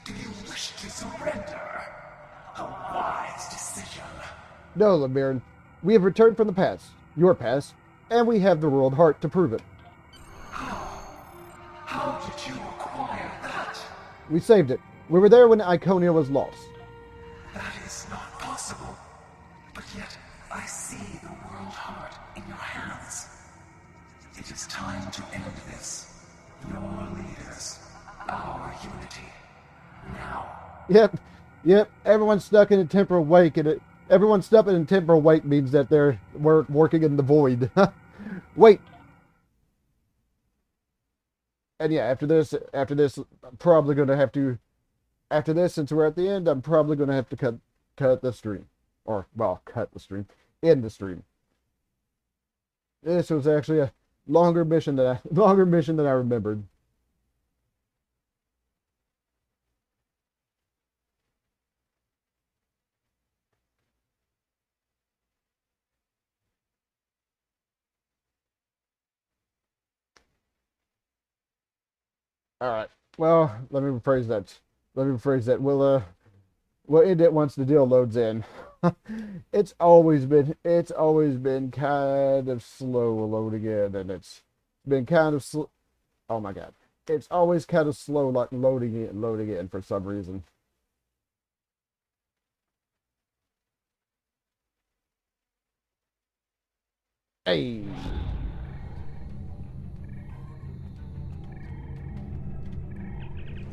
Do you wish to surrender? A wise decision. No, LeBaron. We have returned from the past, your past, and we have the world heart to prove it. How did you acquire that? We saved it. We were there when Iconia was lost. That is not possible. But yet, I see the world heart in your hands. It is time to end this. Your leaders, our unity. Now. Yep. Everyone's stuck in a temporal wake, and everyone's stuck in a temporal wake means that we're working in the void. Wait. And yeah, after this, I'm probably going to have to. After this, since we're at the end, I'm probably going to have to cut the stream, cut the stream, end the stream. This was actually a longer mission than I remembered. All right. Well, let me rephrase that. We'll end it once the deal loads in. It's always been kind of slow loading in, and it's been kind of slow. Oh my God. It's always kind of slow like loading in for some reason. Hey.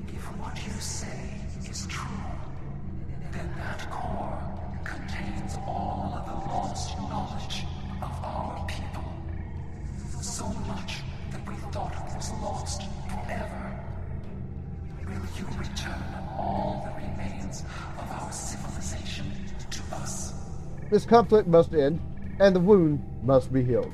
If what you say is true, then that core contains all of the lost knowledge of our people. So much that we thought it was lost forever. Will you return all the remains of our civilization to us? This conflict must end, and the wound must be healed.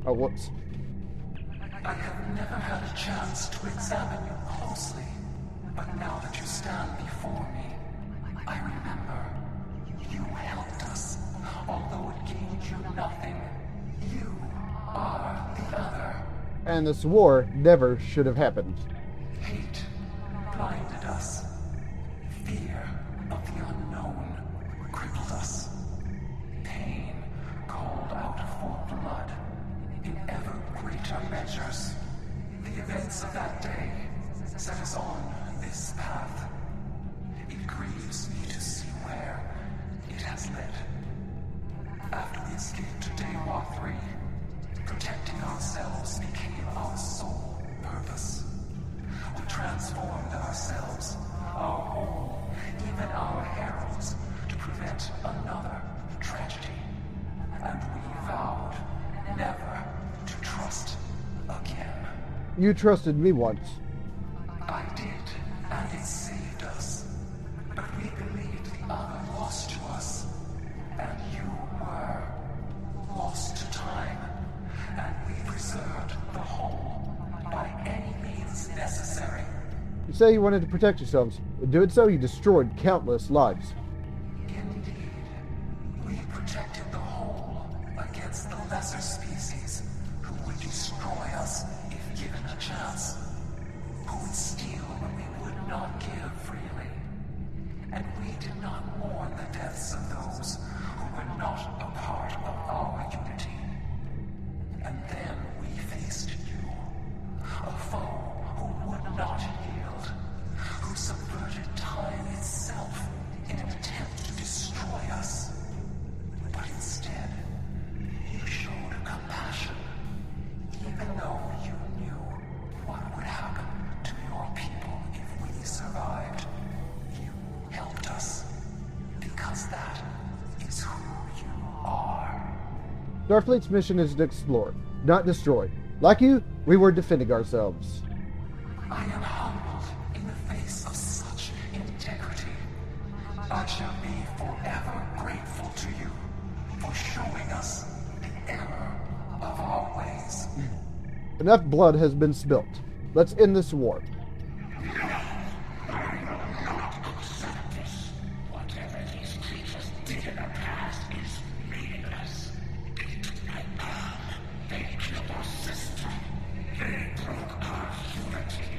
Oh, whoops. I have never had a chance to examine you closely, but now that you stand before me, I remember you helped us, although it gained you nothing. You are the other. And this war never should have happened. Hate blinded us. Fear of the unknown crippled us. Pain called out for blood in ever greater measures. The events of that day set us on this path. It grieves me to see where it has led. After we escaped to Daywalk 3, protecting ourselves became our sole purpose. We transformed ourselves, our home, even our heralds, to prevent another tragedy. And we vowed never to trust again. You trusted me once. I say you wanted to protect yourselves. In doing so, you destroyed countless lives. Indeed. We protected the whole against the lesser species who would destroy us if given a chance. Who would steal when we would not give freely. And we did not mourn the deaths of those who were not a part of our unity. And then we faced you, a foe who would not yield, who subverted time itself in an attempt to destroy us. But instead, you showed compassion, even though you knew what would happen to your people if we survived. You helped us, because that is who you are. Starfleet's mission is to explore, not destroy. Like you, we were defending ourselves. I am humbled in the face of such integrity. I shall be forever grateful to you for showing us the error of our ways. Enough blood has been spilt. Let's end this war. Whatever these creatures did in the past is meaningless. They killed our system. They broke our unity.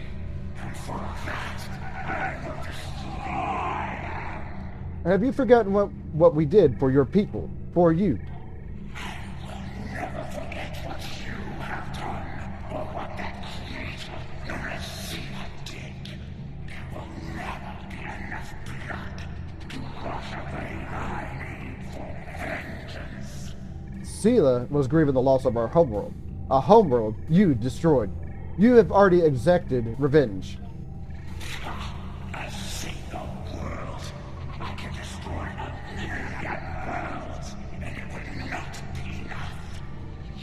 And for that, I will destroy. Have you forgotten what we did for your people, for you? I will never forget what you have done, or what that creator, known as Sila, did. There will never be enough blood to wash away my need for vengeance. Sela was grieving the loss of our homeworld. A homeworld you destroyed. You have already exacted revenge. A single world. I can destroy a million worlds, and it would not be enough.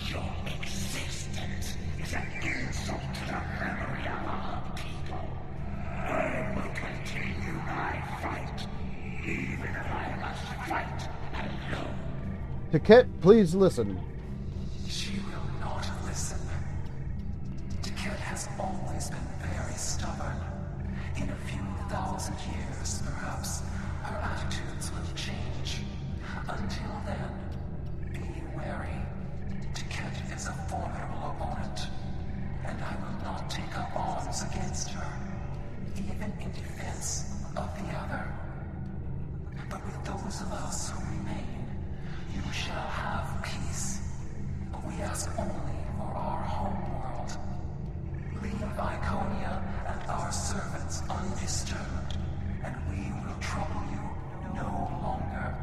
Your existence is an insult to the memory of our people. I will continue my fight, even if I must fight alone. Tiket, please listen. She will not listen. Tiket has always been very stubborn. In a few thousand years, perhaps, her attitudes will change. Until then, be wary. Tiket is a formidable opponent, and I will not take up arms against her, even in defense of the other. But with those of us who remain, you shall have peace. We ask only for our home world. Leave Iconia and our servants undisturbed, and we will trouble you no longer.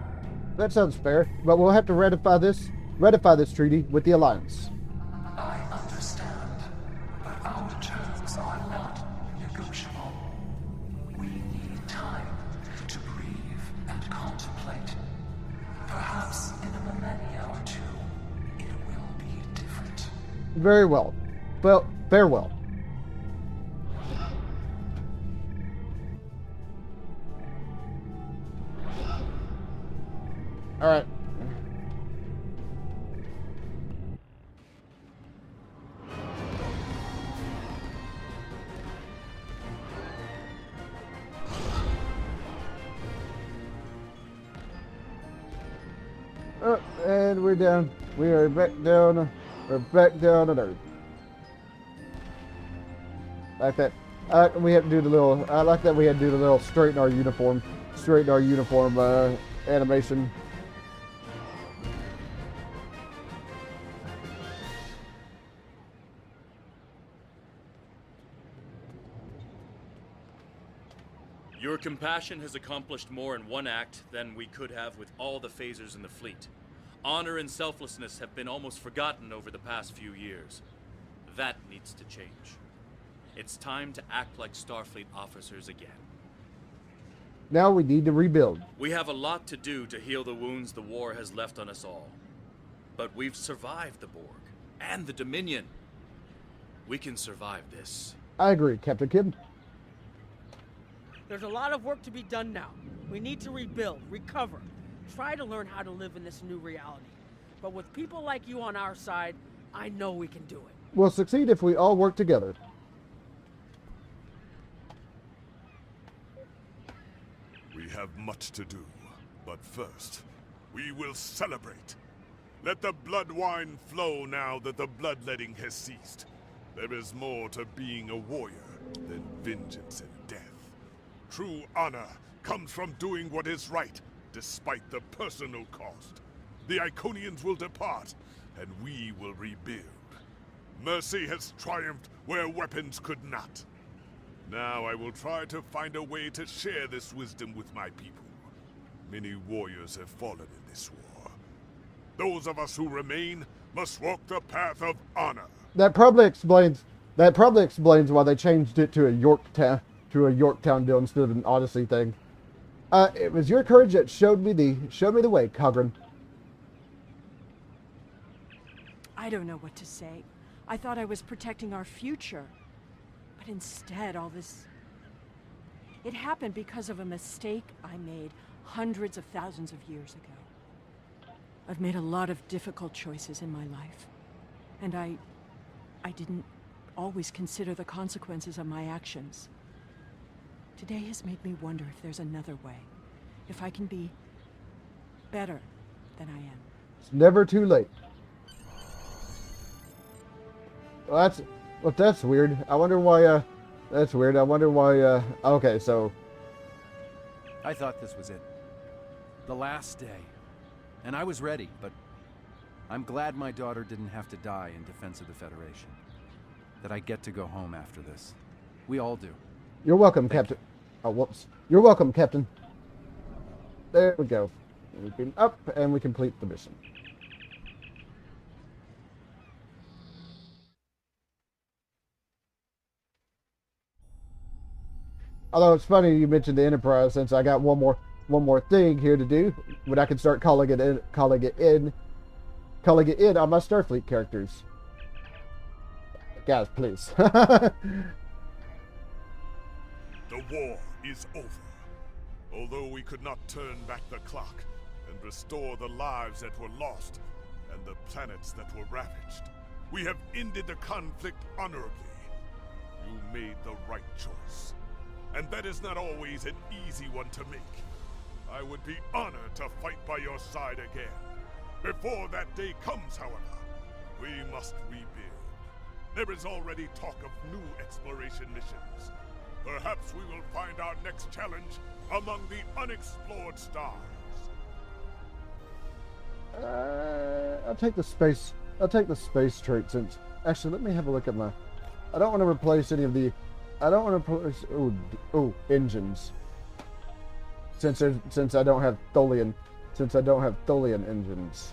That sounds fair, but we'll have to ratify this treaty with the Alliance. I understand, but our terms are not negotiable. We need time to breathe and contemplate. Perhaps in a millennia or two, it will be different. Very well. Well, farewell. All right. And we're down. We are back down. We're back down on Earth. Like that. We have to do the little. I like that we had to do the little straighten our uniform animation. Your compassion has accomplished more in one act than we could have with all the phasers in the fleet. Honor and selflessness have been almost forgotten over the past few years. That needs to change. It's time to act like Starfleet officers again. Now we need to rebuild. We have a lot to do to heal the wounds the war has left on us all. But we've survived the Borg and the Dominion. We can survive this. I agree, Captain Kim. There's a lot of work to be done now. We need to rebuild, recover, try to learn how to live in this new reality. But with people like you on our side, I know we can do it. We'll succeed if we all work together. have much to do, but first, we will celebrate. Let the blood wine flow now that the bloodletting has ceased. There is more to being a warrior than vengeance and death. True honor comes from doing what is right, despite the personal cost. The Iconians will depart, and we will rebuild. Mercy has triumphed where weapons could not. Now I will try to find a way to share this wisdom with my people. Many warriors have fallen in this war. Those of us who remain must walk the path of honor. That probably explains why they changed it to a Yorktown deal instead of an Odyssey thing. It was your courage that showed me the way, Cogran. I don't know what to say. I thought I was protecting our future. But instead, all this... It happened because of a mistake I made hundreds of thousands of years ago. I've made a lot of difficult choices in my life. And I didn't always consider the consequences of my actions. Today has made me wonder if there's another way. If I can be better than I am. It's never too late. Well, that's weird. I wonder why, that's weird. I wonder why, okay, so. I thought this was it. The last day. And I was ready, but I'm glad my daughter didn't have to die in defense of the Federation. That I get to go home after this. We all do. You're welcome, Captain. Oh, whoops. You're welcome, Captain. There we go. We can up and we complete the mission. Although it's funny you mentioned the Enterprise, since I got one more thing here to do, when I can start calling it in on my Starfleet characters. Guys, please. The war is over. Although we could not turn back the clock and restore the lives that were lost and the planets that were ravaged, we have ended the conflict honorably. You made the right choice. And that is not always an easy one to make. I would be honored to fight by your side again. Before that day comes, however, we must rebuild. There is already talk of new exploration missions. Perhaps we will find our next challenge among the unexplored stars. I'll take the space trait since... Actually, let me have a look at my... I don't want to replace any of the... I don't want to replace... engines. Since I don't have Tholian engines.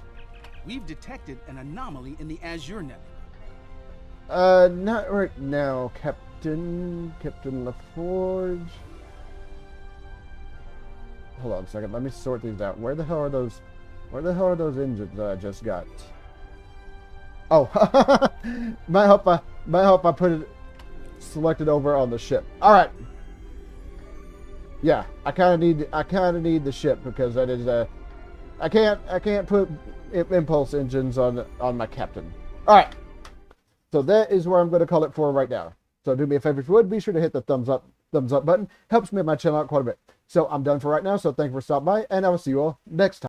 We've detected an anomaly in the Azure Nebula. Not right now, Captain LaForge. Hold on a second. Let me sort these out. Where the hell are those engines that I just got? Oh, might help I put it selected over on the ship. All right. Yeah, I kind of need the ship because that is I can't put impulse engines on my captain. All right. So that is where I'm going to call it for right now. So do me a favor if you would, be sure to hit the thumbs up button. Helps me and my channel out quite a bit. So I'm done for right now. So thank you for stopping by, and I will see you all next time.